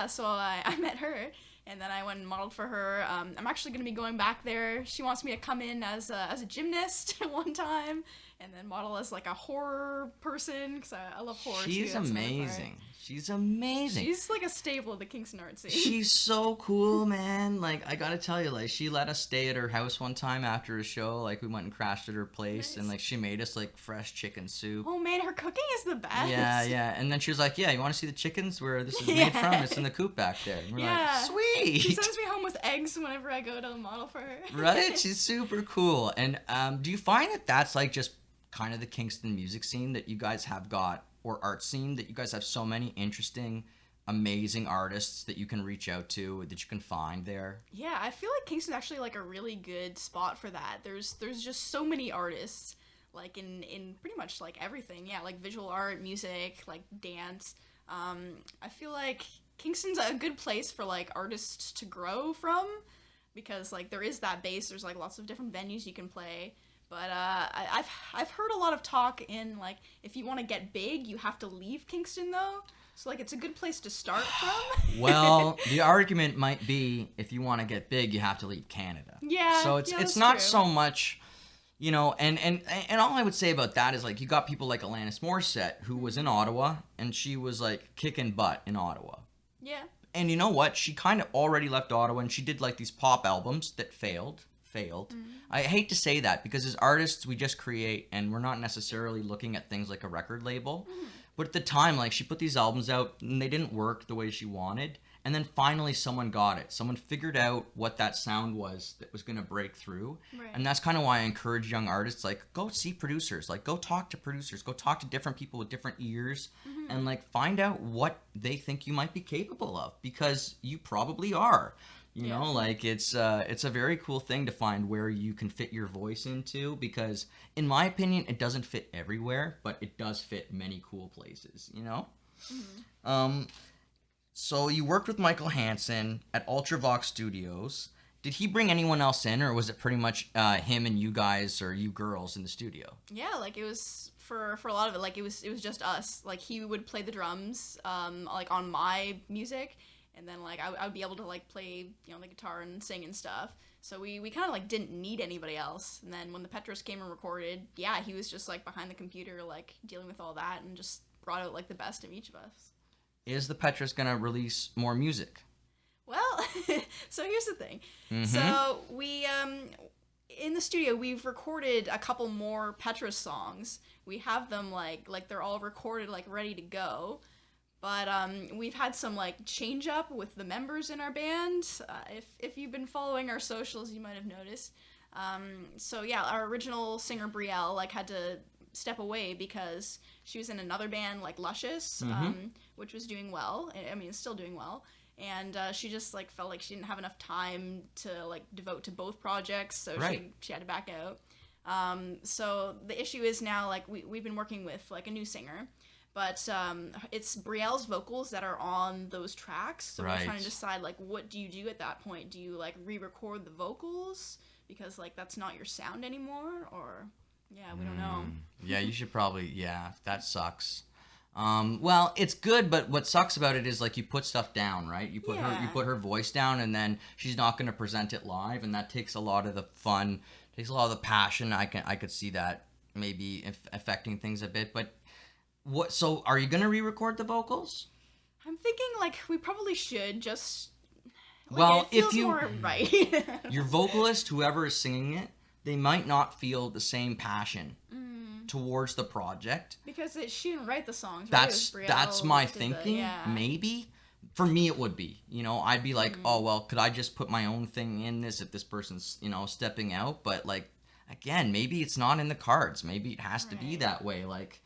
So I met her, and then I went and modeled for her. I'm actually going to be going back there. She wants me to come in as a gymnast one time, and then model as, like, a horror person, because I love horror, too. She's amazing. She's amazing. She's like a staple of the Kingston art scene. She's so cool, man. Like, I gotta tell you, like, she let us stay at her house one time after a show. Like, we went and crashed at her place, and, like, she made us, like, fresh chicken soup. Oh, man, her cooking is the best. Yeah. And then she was like, you want to see the chickens where this is made from? It's in the coop back there. And we're like, sweet. She sends me home with eggs whenever I go to model for her. Right? She's super cool. And do you find that that's, like, just kind of the Kingston music scene that you guys have got, or art scene, that you guys have so many interesting, amazing artists that you can reach out to, that you can find there? Yeah, I feel like Kingston's actually like a really good spot for that. There's just so many artists, like in pretty much like everything. Yeah, like visual art, music, like dance. I feel like Kingston's a good place for like artists to grow from, because like there is that base. There's like lots of different venues you can play. But I've heard a lot of talk in like if you want to get big, you have to leave Kingston though. So like it's a good place to start from. Well, the argument might be if you want to get big, you have to leave Canada. Yeah. So it's not so much, you know, and all I would say about that is like you got people like Alanis Morissette who was in Ottawa and she was like kicking butt in Ottawa. Yeah. And you know what? She kind of already left Ottawa and she did like these pop albums that failed. I hate to say that because as artists we just create and we're not necessarily looking at things like a record label. But at the time, like, she put these albums out and they didn't work the way she wanted. And then finally someone got it. Someone figured out what that sound was that was going to break through. Right. And that's kind of why I encourage young artists, like, go see producers. Like, go talk to producers. Go talk to different people with different ears. And, like, find out what they think you might be capable of. Because you probably are. You know, like it's a very cool thing to find where you can fit your voice into because, in my opinion, it doesn't fit everywhere, but it does fit many cool places. You know, so you worked with Michael Hanson at Ultravox Studios. Did he bring anyone else in, or was it pretty much him and you guys or you girls in the studio? Yeah, like it was for a lot of it. Like it was just us. Like he would play the drums, like on my music. And then, like, I would be able to, like, play, you know, the guitar and sing and stuff. So we kind of, like, didn't need anybody else. And then when the Petras came and recorded, yeah, he was just, like, behind the computer, like, dealing with all that and just brought out, like, the best of each of us. Is the Petras going to release more music? Well, so here's the thing. So we, in the studio, we've recorded a couple more Petras songs. We have them, like they're all recorded, like, ready to go. But we've had some like change up with the members in our band. If you've been following our socials, you might have noticed. So yeah, our original singer Brielle like had to step away because she was in another band like Luscious, which was doing well. I mean, it's still doing well. And she just like felt like she didn't have enough time to like devote to both projects, so she had to back out. So the issue is now like we've been working with like a new singer. But it's Brielle's vocals that are on those tracks. So we're trying to decide, like, what do you do at that point? Do you, like, re-record the vocals? Because, like, that's not your sound anymore? Or, yeah, we don't know. Yeah, you should probably, that sucks. Well, it's good, but what sucks about it is, like, you put stuff down, right? You put her voice down, and then she's not going to present it live, and that takes a lot of the fun, takes a lot of the passion. I could see that maybe affecting things a bit, but... So are you gonna re-record the vocals? I'm thinking like we probably should just. Like, well, it feels if you more right. your vocalist, whoever is singing it, they might not feel the same passion towards the project because she didn't write the songs. Right? That's my thinking. Maybe for me it would be. You know, I'd be like, oh well, could I just put my own thing in this if this person's stepping out? But like again, maybe it's not in the cards. Maybe it has to be that way. Like.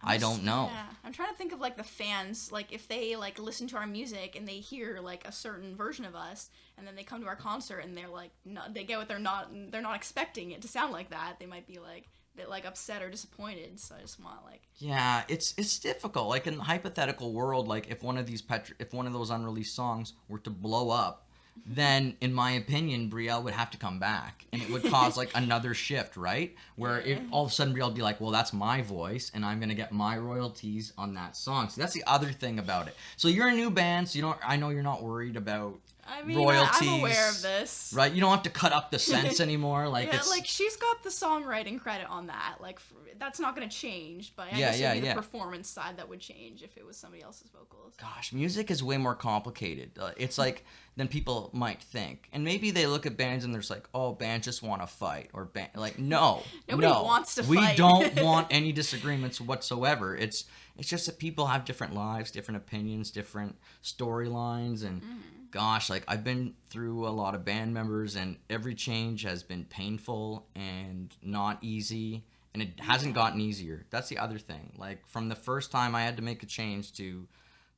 I don't know. Yeah. I'm trying to think of like the fans, like if they like listen to our music and they hear like a certain version of us, and then they come to our concert and they're like, they get what they're not expecting it to sound like that. They might be like a bit like upset or disappointed. So I just want like. Yeah, it's difficult. Like in the hypothetical world, like if one of those unreleased songs were to blow up. Then, in my opinion, Brielle would have to come back, and it would cause like another shift, right? Where all of a sudden Brielle would be like, "Well, that's my voice, and I'm gonna get my royalties on that song." So that's the other thing about it. So you're a new band, so I know you're not worried about royalties. I'm aware of this, right? You don't have to cut up the cents anymore. Like like she's got the songwriting credit on that. Like that's not gonna change, but I guess it'd be the performance side that would change if it was somebody else's vocals. Gosh, music is way more complicated. It's like than people might think, and maybe they look at bands and they're like, "Oh, bands just want to fight," or like, no, nobody wants to fight. We don't want any disagreements whatsoever. It's just that people have different lives, different opinions, different storylines, and gosh, like I've been through a lot of band members, and every change has been painful and not easy. And it hasn't gotten easier. That's the other thing. Like, from the first time I had to make a change to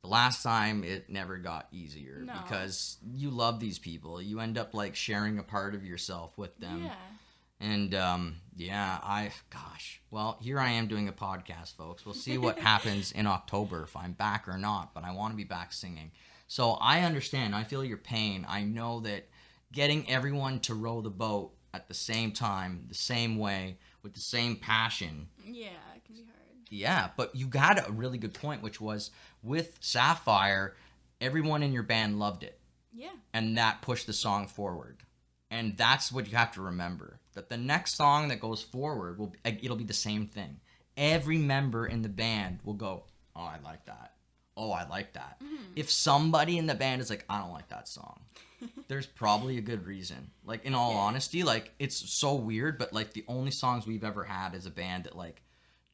the last time, it never got easier. No. Because you love these people. You end up, like, sharing a part of yourself with them. Yeah. And, well, here I am doing a podcast, folks. We'll see what happens in October, if I'm back or not. But I want to be back singing. So I understand. I feel your pain. I know that getting everyone to row the boat at the same time, the same way, with the same passion. Yeah, it can be hard. Yeah, but you got a really good point, which was with Sapphire, everyone in your band loved it. Yeah. And that pushed the song forward. And that's what you have to remember. That the next song that goes forward, it'll be the same thing. Every member in the band will go, oh, I like that. Oh, I like that. Mm-hmm. If somebody in the band is like, I don't like that song, there's probably a good reason. Like, in all honesty, like, it's so weird, but, like, the only songs we've ever had as a band that, like,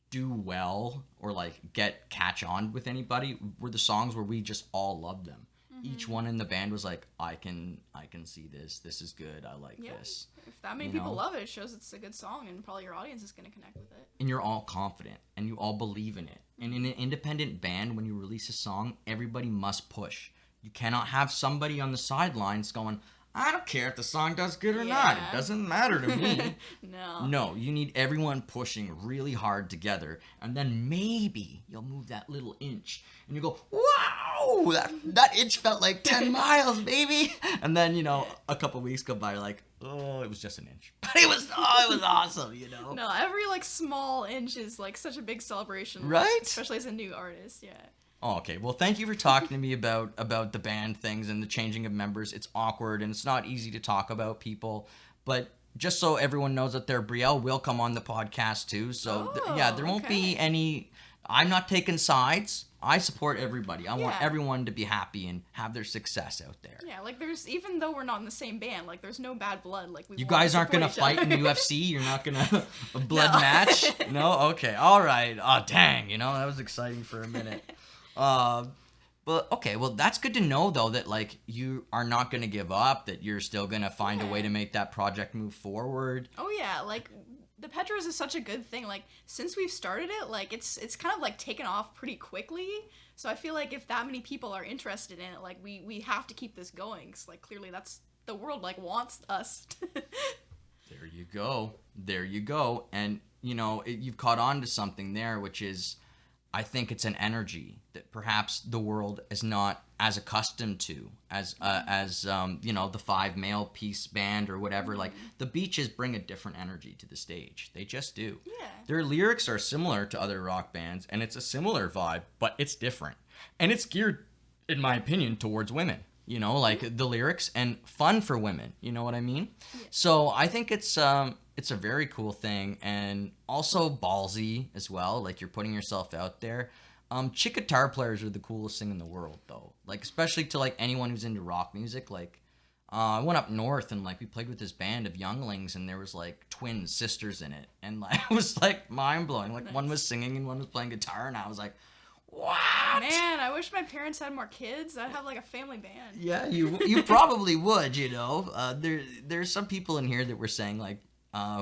do well or, like, catch on with anybody were the songs where we just all loved them. Mm-hmm. Each one in the band was like, I can see this. This is good. I like this. If that many people love it, it shows it's a good song, and probably your audience is going to connect with it. And you're all confident, and you all believe in it. And in an independent band, when you release a song, everybody must push. You cannot have somebody on the sidelines going, I don't care if the song does good or not. It doesn't matter to me. No, you need everyone pushing really hard together. And then maybe you'll move that little inch. And you go, wow, that inch felt like 10 miles, baby. And then, a couple weeks go by, you're like, oh, it was just an inch. But it was awesome, No, every, like, small inch is, like, such a big celebration. Right? Especially as a new artist, yeah. Oh, okay. Well, thank you for talking to me about the band things and the changing of members. It's awkward and it's not easy to talk about people. But just so everyone knows out there, Brielle will come on the podcast too. So, there won't be any... I'm not taking sides. I support everybody. I want everyone to be happy and have their success out there. Yeah, like even though we're not in the same band, like there's no bad blood. Like you guys aren't gonna fight in the UFC. You're not gonna a blood match. No, okay, all right. Oh, dang, that was exciting for a minute. But okay, well that's good to know though that like you are not gonna give up. That you're still gonna find a way to make that project move forward. Oh yeah, like. The Petras is such a good thing. Like, since we've started it, like, it's kind of, like, taken off pretty quickly. So I feel like if that many people are interested in it, like, we have to keep this going. Because, like, clearly that's... The world, like, wants us. There you go. And, you've caught on to something there, which is... I think it's an energy that perhaps the world is not as accustomed to as the 5 male piece band or whatever. Mm-hmm. Like the Beaches bring a different energy to the stage. They just do. Yeah. Their lyrics are similar to other rock bands and it's a similar vibe, but it's different. And it's geared, in my opinion, towards women. Like the lyrics and fun for women. You know what I mean? Yeah. So I think it's a very cool thing and also ballsy as well. Like you're putting yourself out there. Chick guitar players are the coolest thing in the world though. Like especially to like anyone who's into rock music. Like I went up north and like we played with this band of younglings and there was like twin sisters in it. And like it was like mind blowing. Like one was singing and one was playing guitar and I was like, what? Man, I wish my parents had more kids. I'd have like a family band. Yeah, you probably would, There's some people in here that were saying like,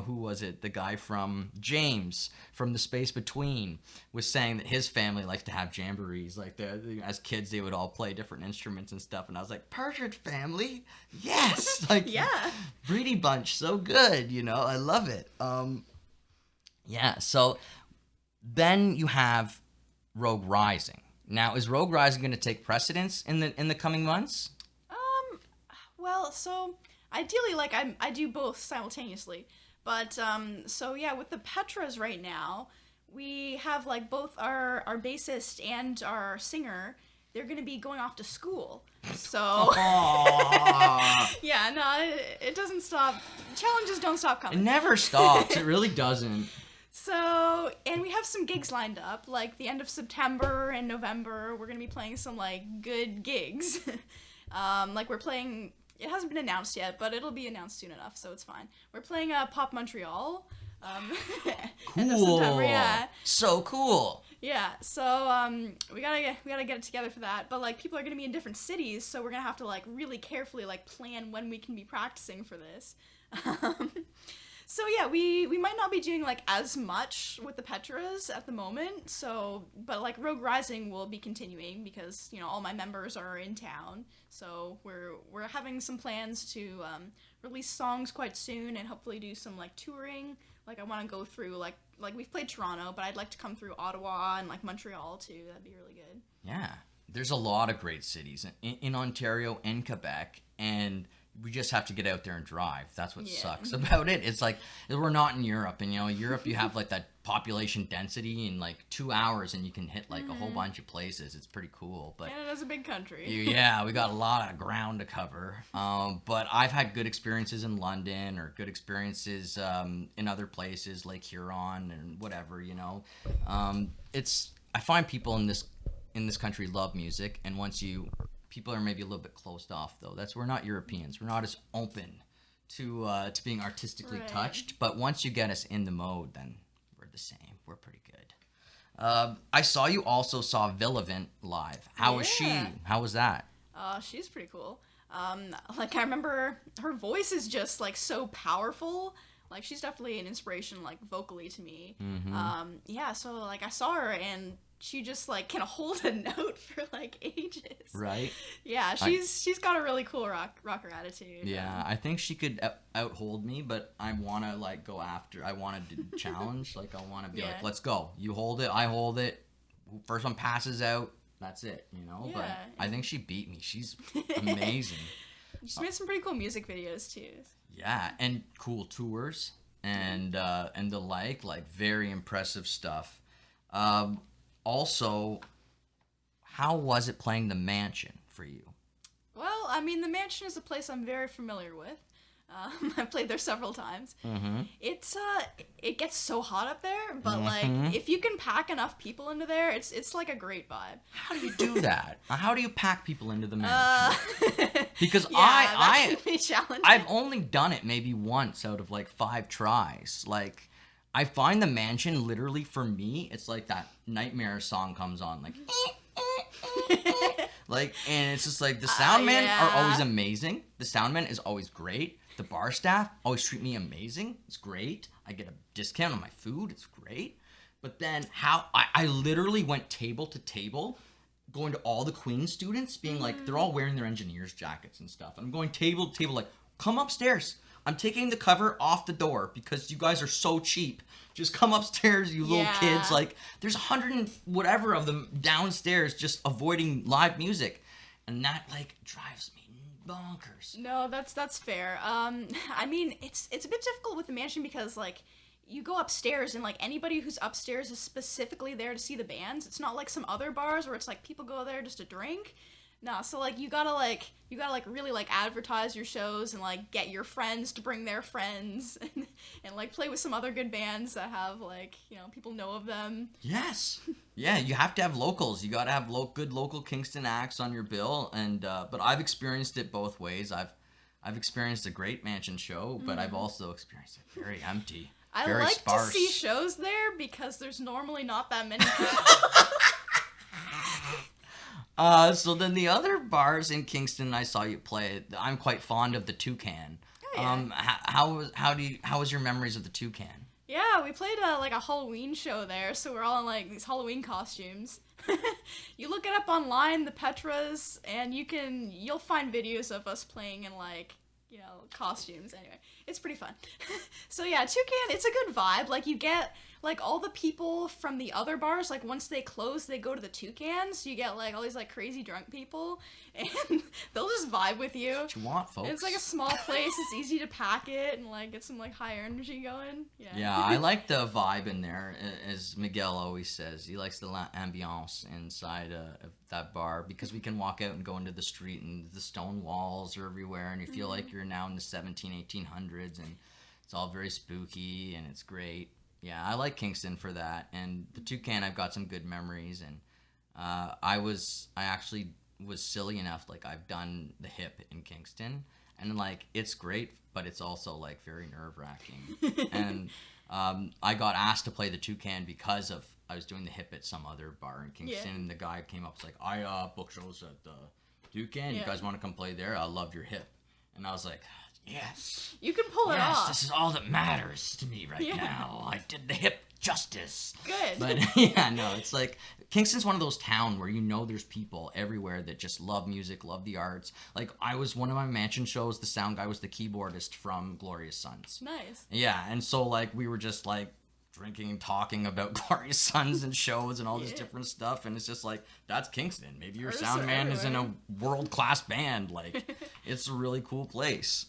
who was it? The guy from James from The Space Between was saying that his family likes to have jamborees. Like as kids, they would all play different instruments and stuff. And I was like, Partridge Family, yes, like yeah, Brady Bunch, so good, I love it. Yeah. So then you have Rogue Rising. Now, is Rogue Rising going to take precedence in the coming months? Well, so ideally, like I do both simultaneously, but so yeah, with the Petras right now, we have like both our bassist and our singer. They're going to be going off to school, so yeah, no, it doesn't stop. Challenges don't stop coming. It never stops. It really doesn't. So, and we have some gigs lined up, like the end of September and November. We're going to be playing some, like, good gigs. Like, we're playing, it hasn't been announced yet, but it'll be announced soon enough, so it's fine. We're playing Pop Montreal. Cool. End of September, yeah. So cool. Yeah, so we gotta get it together for that. But, like, people are going to be in different cities, so we're going to have to, like, really carefully, like, plan when we can be practicing for this. So yeah, we might not be doing like as much with the Petras at the moment. So, but like Rogue Rising will be continuing because all my members are in town. So we're having some plans to release songs quite soon and hopefully do some like touring. Like I want to go through like we've played Toronto, but I'd like to come through Ottawa and like Montreal too. That'd be really good. Yeah, there's a lot of great cities in Ontario and Quebec, and we just have to get out there and drive. That's what Yeah. sucks about it. It's like we're not in Europe, and Europe you have like that population density in like 2 hours, and you can hit like a whole bunch of places. It's pretty cool. But Canada's a big country. yeah, we got a lot of ground to cover. But I've had good experiences in London or good experiences in other places like Huron and whatever. I find people in this country love music, and people are maybe a little bit closed off though. We're not Europeans. We're not as open to being artistically Right. touched. But once you get us in the mode, then we're the same. We're pretty good. I saw you also saw Villavant live. How was she? Yeah. How was that? She's pretty cool. Like, I remember her voice is just, like, so powerful. Like, she's definitely an inspiration, like, vocally to me. Yeah, so, like, I saw her, and she just, like, can hold a note for, like, ages. Right? Yeah, she's got a really cool rocker attitude. Yeah, I think she could outhold me, but I want to, like, go after. I want to challenge. Like, I want to be like, let's go. You hold it, I hold it. First one passes out. That's it, But Yeah. I think she beat me. She's amazing. She's made some pretty cool music videos, too. Yeah, and cool tours and the like very impressive stuff. Also, how was it playing the Mansion for you? Well, I mean, the Mansion is a place I'm very familiar with. I've played there several times. It's it gets so hot up there, but like if you can pack enough people into there, it's like a great vibe. How do you do that? How do you pack people into the Mansion? Because that can be challenging. I've only done it maybe once out of like 5 tries. Like, I find the Mansion literally for me, it's like that Nightmare song comes on, like, like, and it's just like the sound men are always amazing. The sound man is always great. The bar staff always treat me amazing. It's great. I get a discount on my food. It's great. But then I literally went table to table, going to all the Queen students, being like, they're all wearing their engineer's jackets and stuff. I'm going table to table, like, come upstairs. I'm taking the cover off the door because you guys are so cheap. Just come upstairs, you little kids. Like, there's 100 and whatever of them downstairs just avoiding live music. And that, like, drives me bonkers. No, that's fair. I mean, it's a bit difficult with the Mansion because, like, you go upstairs and, like, anybody who's upstairs is specifically there to see the bands. It's not like some other bars where it's like people go there just to drink. No, so, like, you gotta really, like, advertise your shows and, like, get your friends to bring their friends and like, play with some other good bands that have, like, people know of them. Yes. Yeah, you have to have locals. You gotta have good local Kingston acts on your bill, and but I've experienced it both ways. I've experienced a great Mansion show, but I've also experienced it very empty, very I like sparse. to see shows there because there's normally not that many people. So then the other bars in Kingston I saw you play, I'm quite fond of the Toucan. Oh, yeah. How was your memories of the Toucan? Yeah, we played a Halloween show there, so we're all in like these Halloween costumes. You look it up online, the Petras, and you'll find videos of us playing in like, costumes. Anyway, it's pretty fun. So yeah, Toucan, it's a good vibe. Like, you get like all the people from the other bars, like once they close, they go to the Toucan, so you get like all these like crazy drunk people, and they'll just vibe with you. What you want, folks? It's like a small place. It's easy to pack it and like get some like high energy going. Yeah, I like the vibe in there. As Miguel always says, he likes the ambiance inside of that bar because we can walk out and go into the street and the stone walls are everywhere, and you feel like you're now in the 1800s, and it's all very spooky and it's great. Yeah, I like Kingston for that, and the Toucan, I've got some good memories, and I actually was silly enough, like, I've done the hip in Kingston, and like, it's great, but it's also like very nerve-wracking. And I got asked to play the Toucan because of I was doing the hip at some other bar in Kingston, and the guy came up, was like, I book shows at the Toucan, you guys want to come play there? I love your hip. And I was like, yes. You can pull it off. This is all that matters to me right now. I did the hip justice. Good. But yeah, no, it's like Kingston's one of those towns where there's people everywhere that just love music, love the arts. Like, I was one of my Mansion shows, the sound guy was the keyboardist from Glorious Sons. Nice. Yeah, and so like we were just like drinking and talking about Glorious Sons and shows and all this Yeah. different stuff, and it's just like, that's Kingston. Maybe your Artists sound are man is in a everywhere. world-class band. Like, it's a really cool place.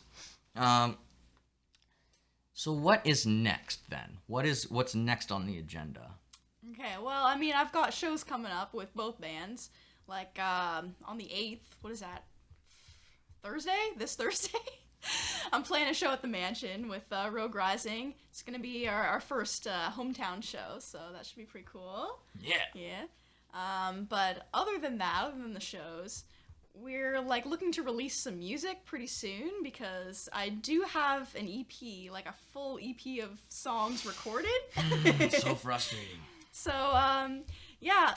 So what is next then? What's next on the agenda? Okay, well, I mean, I've got shows coming up with both bands. Like, on the 8th, what is that? Thursday? This Thursday? I'm playing a show at the Mansion with Rogue Rising. It's going to be our first hometown show, so that should be pretty cool. Yeah. Yeah. But other than that, other than the shows, we're like looking to release some music pretty soon because I do have an EP, like a full EP of songs recorded. So frustrating. So, yeah,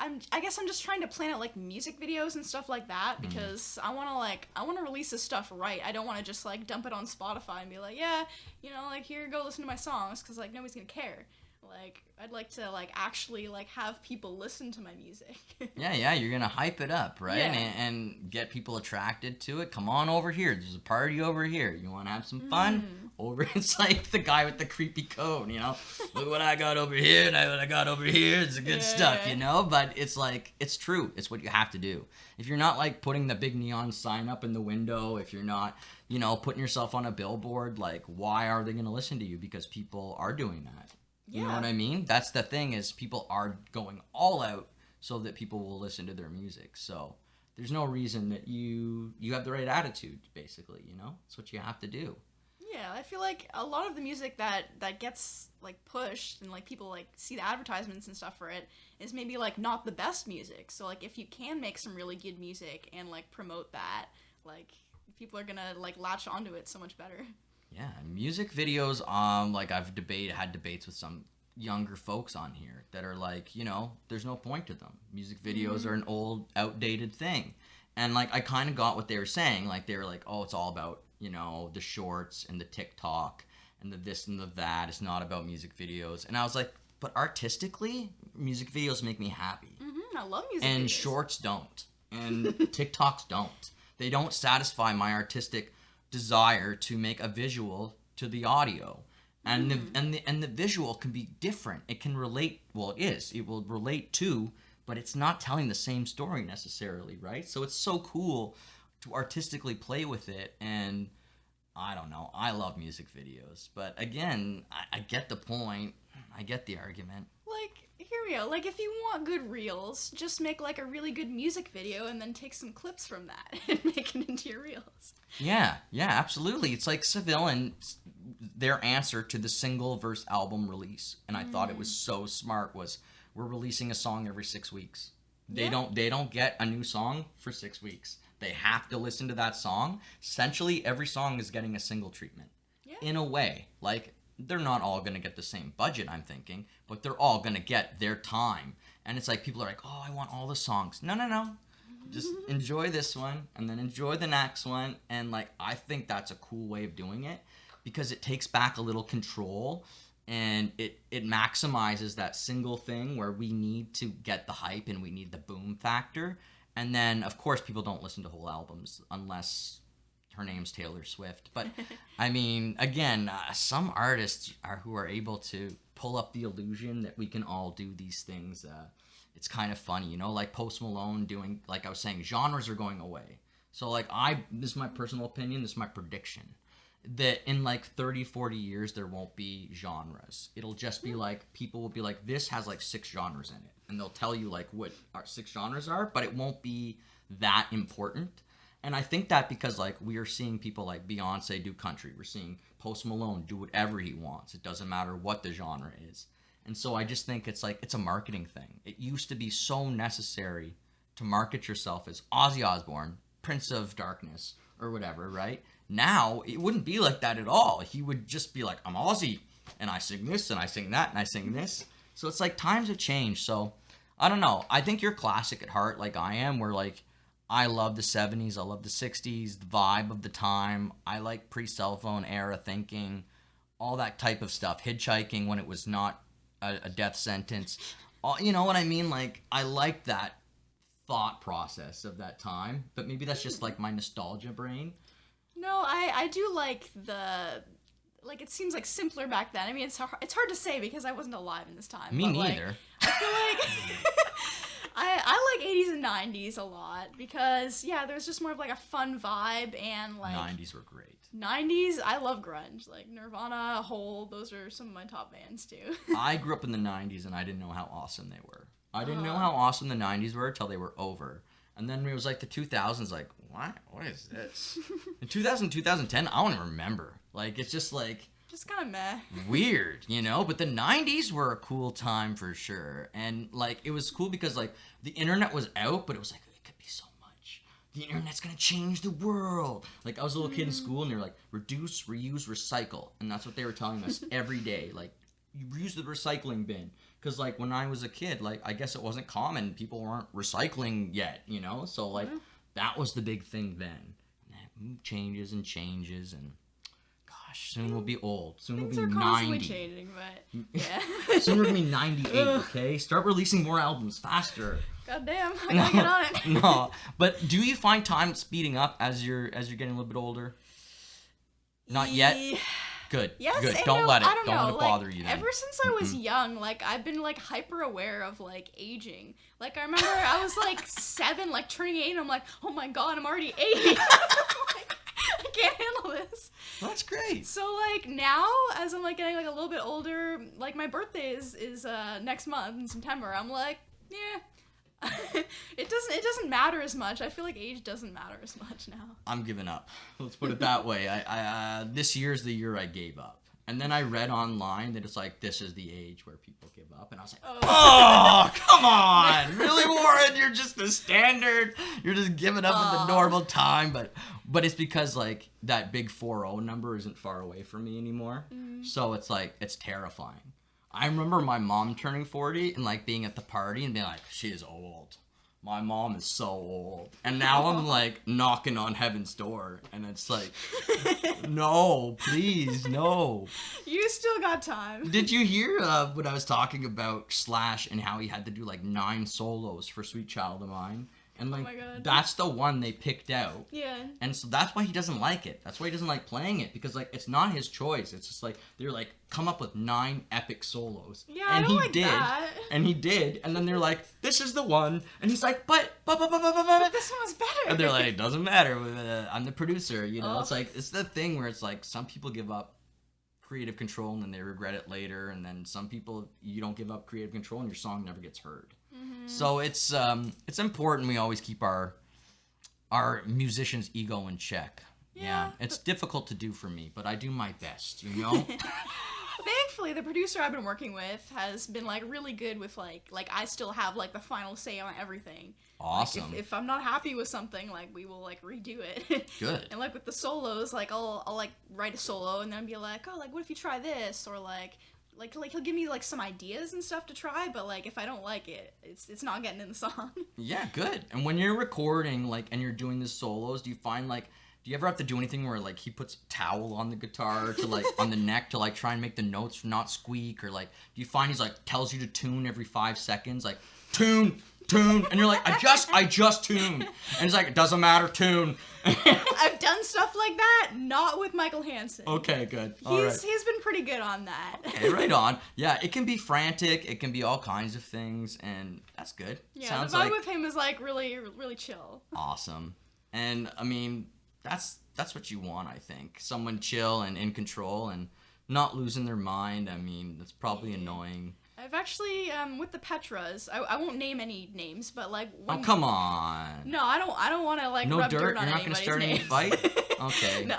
I guess I'm just trying to plan out like music videos and stuff like that because I want to release this stuff right. I don't want to just like dump it on Spotify and be like, yeah, you know, like here, go listen to my songs, because like nobody's gonna care. Like, I'd like to like actually like have people listen to my music. Yeah, you're gonna hype it up, right? Yeah. And get people attracted to it. Come on over here. There's a party over here. You want to have some fun? Over, it's like the guy with the creepy coat, you know. Look what I got over here, and what I got over here. It's the good stuff, you know. But it's like, it's true. It's what you have to do. If you're not like putting the big neon sign up in the window, if you're not, you know, putting yourself on a billboard, like, why are they gonna listen to you? Because people are doing that. You know what I mean? That's the thing, is people are going all out so that people will listen to their music. So there's no reason that you have the right attitude, basically, you know? That's what you have to do. Yeah, I feel like a lot of the music that gets like pushed and like people like see the advertisements and stuff for it is maybe like not the best music. So like if you can make some really good music and like promote that, like people are gonna like latch onto it so much better. Yeah, music videos, like I've had debates with some younger folks on here that are like, you know, there's no point to them. Music videos are an old, outdated thing. And like, I kind of got what they were saying. Like, they were like, oh, it's all about, you know, the shorts and the TikTok and the this and the that. It's not about music videos. And I was like, but artistically, music videos make me happy. I love music And videos. shorts don't. And TikToks don't. They don't satisfy my artistic desire to make a visual to the audio. And the visual can be different. It can relate, well, it will relate to, but it's not telling the same story necessarily, right? So it's so cool to artistically play with it. And I don't know, I love music videos. But again, I get the point. I get the argument. Like, here we go. Like, if you want good reels, just make like a really good music video and then take some clips from that and make it into your reels. Yeah, absolutely. It's like Seville and their answer to the single verse album release, and I thought it was so smart, was we're releasing a song every 6 weeks. They don't get a new song for 6 weeks. They have to listen to that song. Essentially, every song is getting a single treatment. Yeah. In a way, like, they're not all going to get the same budget, I'm thinking, but they're all going to get their time. And it's like, people are like, oh, I want all the songs. No. Just enjoy this one, and then enjoy the next one. And, like, I think that's a cool way of doing it, because it takes back a little control, and it maximizes that single thing where we need to get the hype and we need the boom factor. And then, of course, people don't listen to whole albums unless her name's Taylor Swift. But, I mean, again, some artists who are able to pull up the illusion that we can all do these things. It's kind of funny, you know, like Post Malone doing, like I was saying, genres are going away. So, like, this is my personal opinion, this is my prediction, that in like 30, 40 years, there won't be genres. It'll just be like, people will be like, this has like 6 genres in it. And they'll tell you like what our 6 genres are, but it won't be that important. And I think that because like we are seeing people like Beyonce do country. We're seeing Post Malone do whatever he wants. It doesn't matter what the genre is. And so I just think it's like, it's a marketing thing. It used to be so necessary to market yourself as Ozzy Osbourne, Prince of Darkness, or whatever, right? Now, it wouldn't be like that at all. He would just be like, I'm Ozzy, and I sing this, and I sing that, and I sing this. So it's like, times have changed. So, I don't know. I think you're classic at heart, like I am, where like, I love the 70s, I love the 60s, the vibe of the time. I like pre-cell phone era thinking, all that type of stuff. Hitchhiking when it was not a death sentence. You know what I mean? Like, I like that thought process of that time, but maybe that's just like my nostalgia brain. No, I do like like it seems like simpler back then. I mean, it's hard to say because I wasn't alive in this time. Me but, neither. Like, I feel like I like 80s and 90s a lot because there's just more of like a fun vibe and like 90s were great. 90s, I love grunge. Like Nirvana, Hole, those are some of my top bands too. I grew up in the 90s and I didn't know how awesome they were. I didn't know how awesome the 90s were until they were over. And then it was like the 2000s, like, what is this? In 2000, 2010, I don't even remember. Like, it's just like... Just kind of meh. Weird, you know? But the 90s were a cool time for sure. And, like, it was cool because, like, the internet was out, but it was like, it could be so much. The internet's gonna change the world. Like, I was a little kid in school, and they were like, reduce, reuse, recycle. And that's what they were telling us every day. Like, you use the recycling bin. Because, like, when I was a kid, like, I guess it wasn't common. People weren't recycling yet, you know? So, like, that was the big thing then. And that changes, and... Gosh, soon we'll be old. Soon we'll be 90. Things are constantly changing, but yeah. Soon we're gonna be 98, okay? Start releasing more albums faster. God damn, I gotta get on it. No, but do you find time speeding up as you're getting a little bit older? Not yet? Good. Yes, good. And Don't let it. I don't know. Let it bother you then. Ever since I was young, like I've been like hyper aware of like aging. Like I remember I was like 7, like turning 8, and I'm like, oh my god, I'm already 8. Like, I can't handle this. Well, that's great. So like now, as I'm like getting like a little bit older, like my birthday is next month in September. I'm like, yeah. it doesn't matter as much. I feel like age doesn't matter as much now. I'm giving up. Let's put it that way. I this year's the year I gave up. And then I read online that it's like, this is the age where people give up. And I was like, oh come on. Really, Warren? You're just the standard. You're just giving up at the normal time. But it's because, like, that big 4-0 number isn't far away from me anymore. So it's like, it's terrifying. I remember my mom turning 40 and, like, being at the party and being like, she is old. My mom is so old. And now I'm, like, knocking on heaven's door. And it's like, no, please, no. You still got time. Did you hear what I was talking about Slash and how he had to do, like, 9 solos for Sweet Child of Mine? And, like, my God. that's the one they picked out. Yeah. And so that's why he doesn't like it. That's why he doesn't like playing it. Because, like, it's not his choice. It's just, like, they're, like, come up with 9 epic solos. Yeah, and I don't like that. And he did. And then they're like, this is the one. And he's like, but this one was better. and they're like, it doesn't matter. I'm the producer, you know? It's like, it's the thing where it's like, some people give up creative control and then they regret it later. And then some people, you don't give up creative control and your song never gets heard. So it's important we always keep our musician's ego in check. Yeah. It's difficult to do for me, but I do my best, you know? Thankfully, the producer I've been working with has been like really good with like I still have like the final say on everything. Awesome. Like, if I'm not happy with something, like we will like redo it. Good. And like with the solos, like I'll like write a solo and then be like, oh, like what if you try this, or like he'll give me like some ideas and stuff to try, but like if I don't like it, it's not getting in the song. Yeah, good. And when you're recording like and you're doing the solos, do you find like, do you ever have to do anything where like he puts a towel on the guitar to like on the neck to like try and make the notes not squeak, or like do you find he's like tells you to tune every 5 seconds, like tune, and you're like I just tuned, and he's like it doesn't matter, tune. I've done stuff like that, not with Michael Hanson. Okay, good. He's been pretty good on that. Okay, right on. Yeah, it can be frantic, it can be all kinds of things, and that's good. Yeah, Sounds the vibe like with him is like really, really chill. awesome. And I mean, that's what you want, I think. Someone chill and in control and not losing their mind. I mean, that's probably annoying. I've actually, with the Petras, I won't name any names, but like... Oh, come on. No, I don't want to like rub dirt on You're not going to start any fight? Okay. No.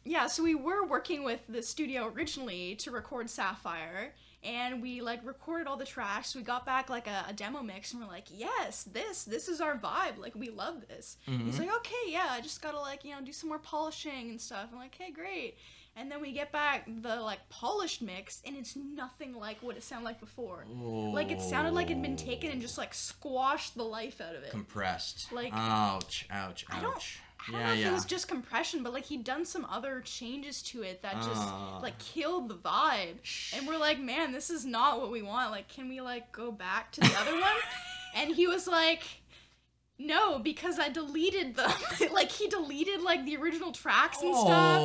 Yeah, so we were working with the studio originally to record Sapphire, and we like recorded all the tracks. We got back like a demo mix, and we're like, yes, this is our vibe. Like, we love this. He's like, okay, yeah, I just gotta like, do some more polishing and stuff. I'm like, hey, great. And then we get back the like polished mix, and it's nothing like what it sounded like before. Oh. Like, it sounded like it'd been taken and just like squashed the life out of it. Compressed. Like, ouch. I don't know if it was just compression, but like he'd done some other changes to it that just like killed the vibe. And we're like, man, this is not what we want. Like, can we like go back to the other one? And he was like, No, because I deleted them. Like, he deleted, like, the original tracks and stuff.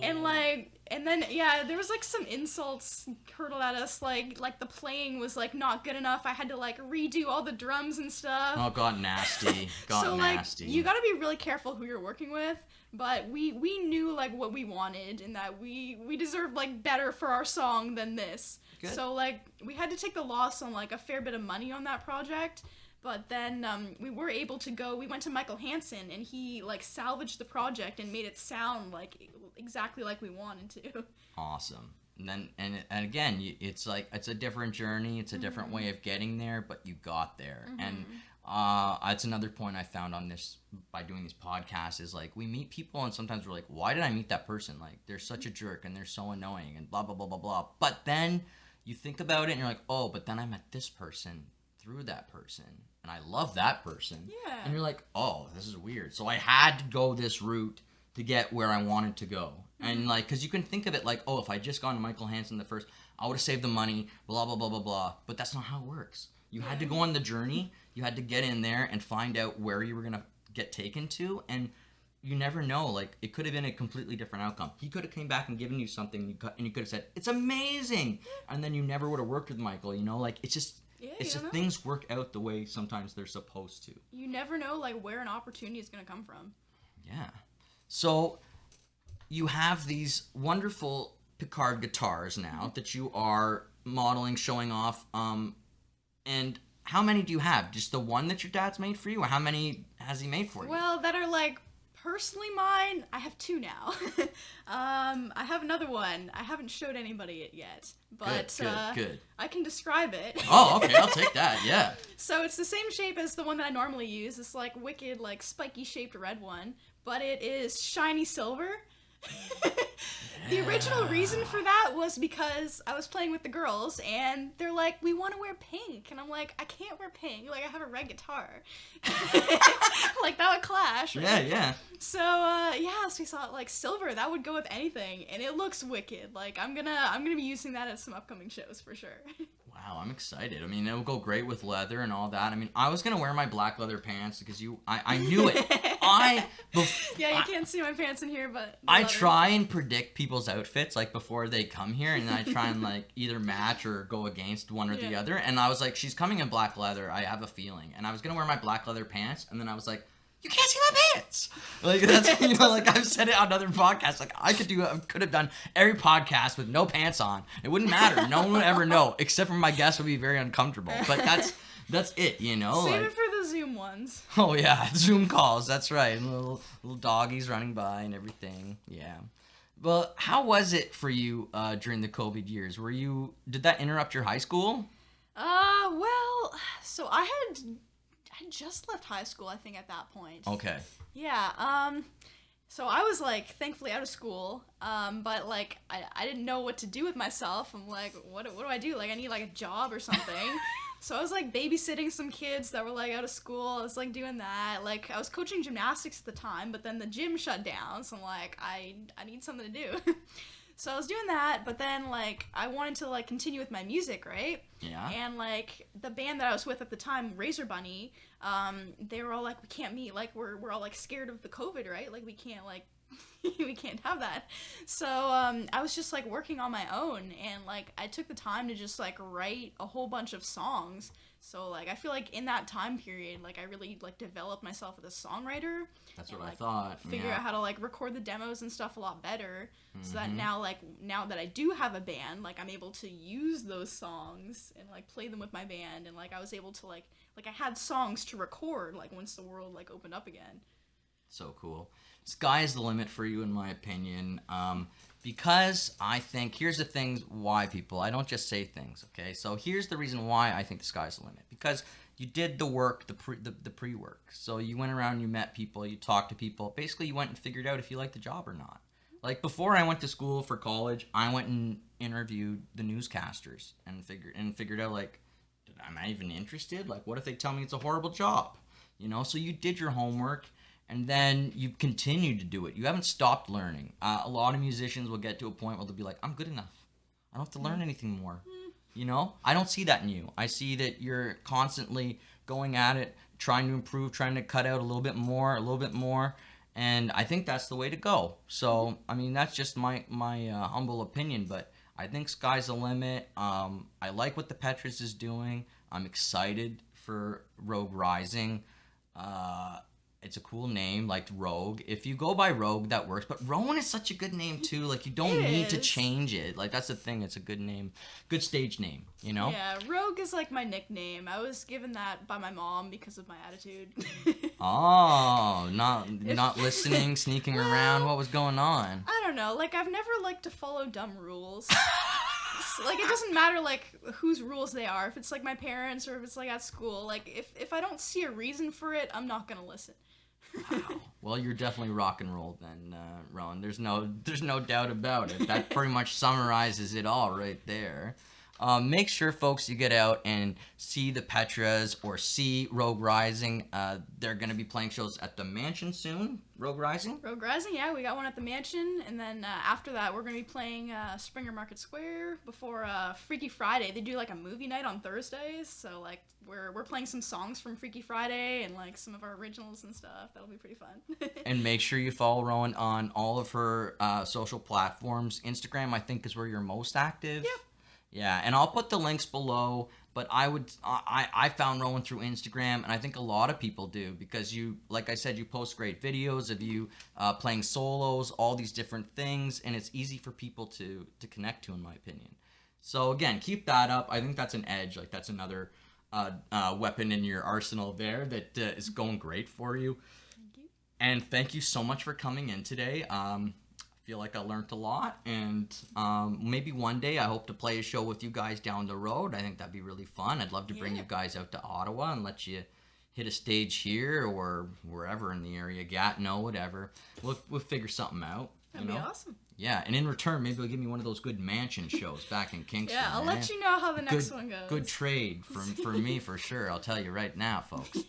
And, like, and then, yeah, there was, like, some insults hurled at us. Like the playing was, like, not good enough. I had to, like, redo all the drums and stuff. Oh, got nasty. Got nasty. Like, you gotta be really careful who you're working with. But we knew, like, what we wanted, and that we deserved, like, better for our song than this. Good. So, like, we had to take the loss on, like, a fair bit of money on that project. But then we were able to go, we went to Michael Hanson, and he, like, salvaged the project and made it sound, like, exactly like we wanted to. Awesome. And again, it's, like, it's a different journey, it's a different way of getting there, but you got there. And that's another point I found on this, by doing this podcast, is, like, we meet people and sometimes we're like, why did I meet that person? Like, they're such a jerk and they're so annoying and blah, blah, blah, blah, blah. But then you think about it and you're like, oh, but then I met this person through that person. And I love that person. Yeah. And you're like, oh, this is weird. So I had to go this route to get where I wanted to go. And, like, because you can think of it like, oh, if I just gone to Michael Hanson the first, I would have saved the money, blah, blah, blah, blah, blah. But that's not how it works. You had to go on the journey. You had to get in there and find out where you were going to get taken to. And you never know. Like, it could have been a completely different outcome. He could have came back and given you something, and you could have said, it's amazing. And then you never would have worked with Michael, you know? Like, it's just... Yeah, it's just things work out the way sometimes they're supposed to. You never know, like, where an opportunity is going to come from. Yeah. So you have these wonderful Picard guitars now that you are modeling, showing off. And how many do you have? Just the one that your dad's made for you? Or how many has he made for you? Well, that are, like, personally mine. I have 2 now. I have another one. I haven't showed anybody it yet. But good. I can describe it. Oh, okay, I'll take that, yeah. So it's the same shape as the one that I normally use. It's like wicked, like spiky shaped red one, but it is shiny silver. The original reason for that was because I was playing with the girls and they're like, we want to wear pink. And I'm like, I can't wear pink. Like, I have a red guitar. Like, that would clash. Right? Yeah. So, so we thought, like, silver, that would go with anything. And it looks wicked. Like, I'm gonna be using that at some upcoming shows for sure. Wow, I'm excited. I mean, it will go great with leather and all that. I mean, I was going to wear my black leather pants because I knew it. Yeah, you can't see my pants in here, but... I try and predict people's outfits, like, before they come here, and then I try and, like, either match or go against one or the other. And I was like, she's coming in black leather, I have a feeling. And I was going to wear my black leather pants, and then I was like, you can't see my pants. Like, that's, you know, like, I've said it on other podcasts. Like, I could have done every podcast with no pants on. It wouldn't matter. No one would ever know, except for my guests would be very uncomfortable. But that's it, you know. Save it for the Zoom ones. Oh yeah, Zoom calls. That's right. Little doggies running by and everything. Yeah. Well, how was it for you during the COVID years? Did that interrupt your high school? Well, so I just left high school, I think, at that point. Okay. Yeah, so I was, like, thankfully out of school, but, like, I didn't know what to do with myself. I'm like, what do I do? Like, I need, like, a job or something. So I was, like, babysitting some kids that were, like, out of school. I was, like, doing that. Like, I was coaching gymnastics at the time, but then the gym shut down, so I'm like, I need something to do. So I was doing that, but then, like, I wanted to, like, continue with my music, right? Yeah. And, like, the band that I was with at the time, Razor Bunny, they were all like, we can't meet. Like, we're all, like, scared of the COVID, right? Like, we can't, like, we can't have that. So I was just, like, working on my own, and, like, I took the time to just, like, write a whole bunch of songs. So, like, I feel like in that time period, like, I really, like, developed myself as a songwriter. That's what I thought. Figure out how to, like, record the demos and stuff a lot better. So that now that I do have a band, like, I'm able to use those songs and, like, play them with my band. And, like, I was able to, like, I had songs to record, like, once the world, like, opened up again. So cool. Sky is the limit for you, in my opinion. Because I think, here's the things why, people. I don't just say things, okay? So here's the reason why I think the sky's the limit. Because you did the work, the pre-work. So you went around, you met people, you talked to people. Basically, you went and figured out if you liked the job or not. Like, before I went to school for college, I went and interviewed the newscasters and figured out, like, am I even interested? Like, what if they tell me it's a horrible job? You know, so you did your homework. And then you continue to do it. You haven't stopped learning. A lot of musicians will get to a point where they'll be like, I'm good enough. I don't have to learn anything more. You know? I don't see that in you. I see that you're constantly going at it, trying to improve, trying to cut out a little bit more. And I think that's the way to go. So, I mean, that's just my humble opinion, but I think sky's the limit. I like what the Petras is doing. I'm excited for Rogue Rising. It's a cool name, like Rogue. If you go by Rogue, that works. But Rowan is such a good name too. Like, you don't need to change it. Like, that's the thing. It's a good name, good stage name. You know? Yeah, Rogue is like my nickname. I was given that by my mom because of my attitude. Oh, not listening, sneaking around. What was going on? I don't know. Like, I've never liked to follow dumb rules. Like, it doesn't matter, like, whose rules they are. If it's, like, my parents or if it's, like, at school. Like, if I don't see a reason for it, I'm not gonna listen. Wow. Well, you're definitely rock and roll then, Rowan. There's no doubt about it. That pretty much summarizes it all right there. Make sure, folks, you get out and see the Petras or see Rogue Rising. They're going to be playing shows at the Mansion soon. Rogue Rising? Rogue Rising, yeah. We got one at the Mansion. And then after that, we're going to be playing Springer Market Square before Freaky Friday. They do, like, a movie night on Thursdays. So, like, we're playing some songs from Freaky Friday and, like, some of our originals and stuff. That'll be pretty fun. And make sure you follow Rowan on all of her social platforms. Instagram, I think, is where you're most active. Yep. Yeah, and I'll put the links below, but I found Rowan through Instagram, and I think a lot of people do, because you, like I said, you post great videos of you playing solos, all these different things, and it's easy for people to connect to, in my opinion. So again, keep that up. I think that's an edge. Like, that's another weapon in your arsenal there that is going great for you. Thank you. And thank you so much for coming in today. Feel like I learned a lot, and maybe one day I hope to play a show with you guys down the road. I think that'd be really fun. I'd love to bring you guys out to Ottawa and let you hit a stage here or wherever in the area, Gatineau, whatever. We'll figure something out. That'd be awesome. Yeah, and in return, maybe you'll give me one of those good mansion shows back in Kingston. Yeah, I'll let you know how the next one goes. Good trade for me, for sure. I'll tell you right now, folks.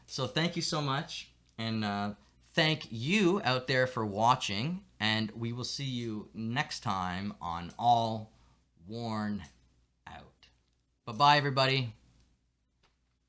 So thank you so much, and thank you out there for watching, and we will see you next time on All Worn Out. Bye-bye, everybody.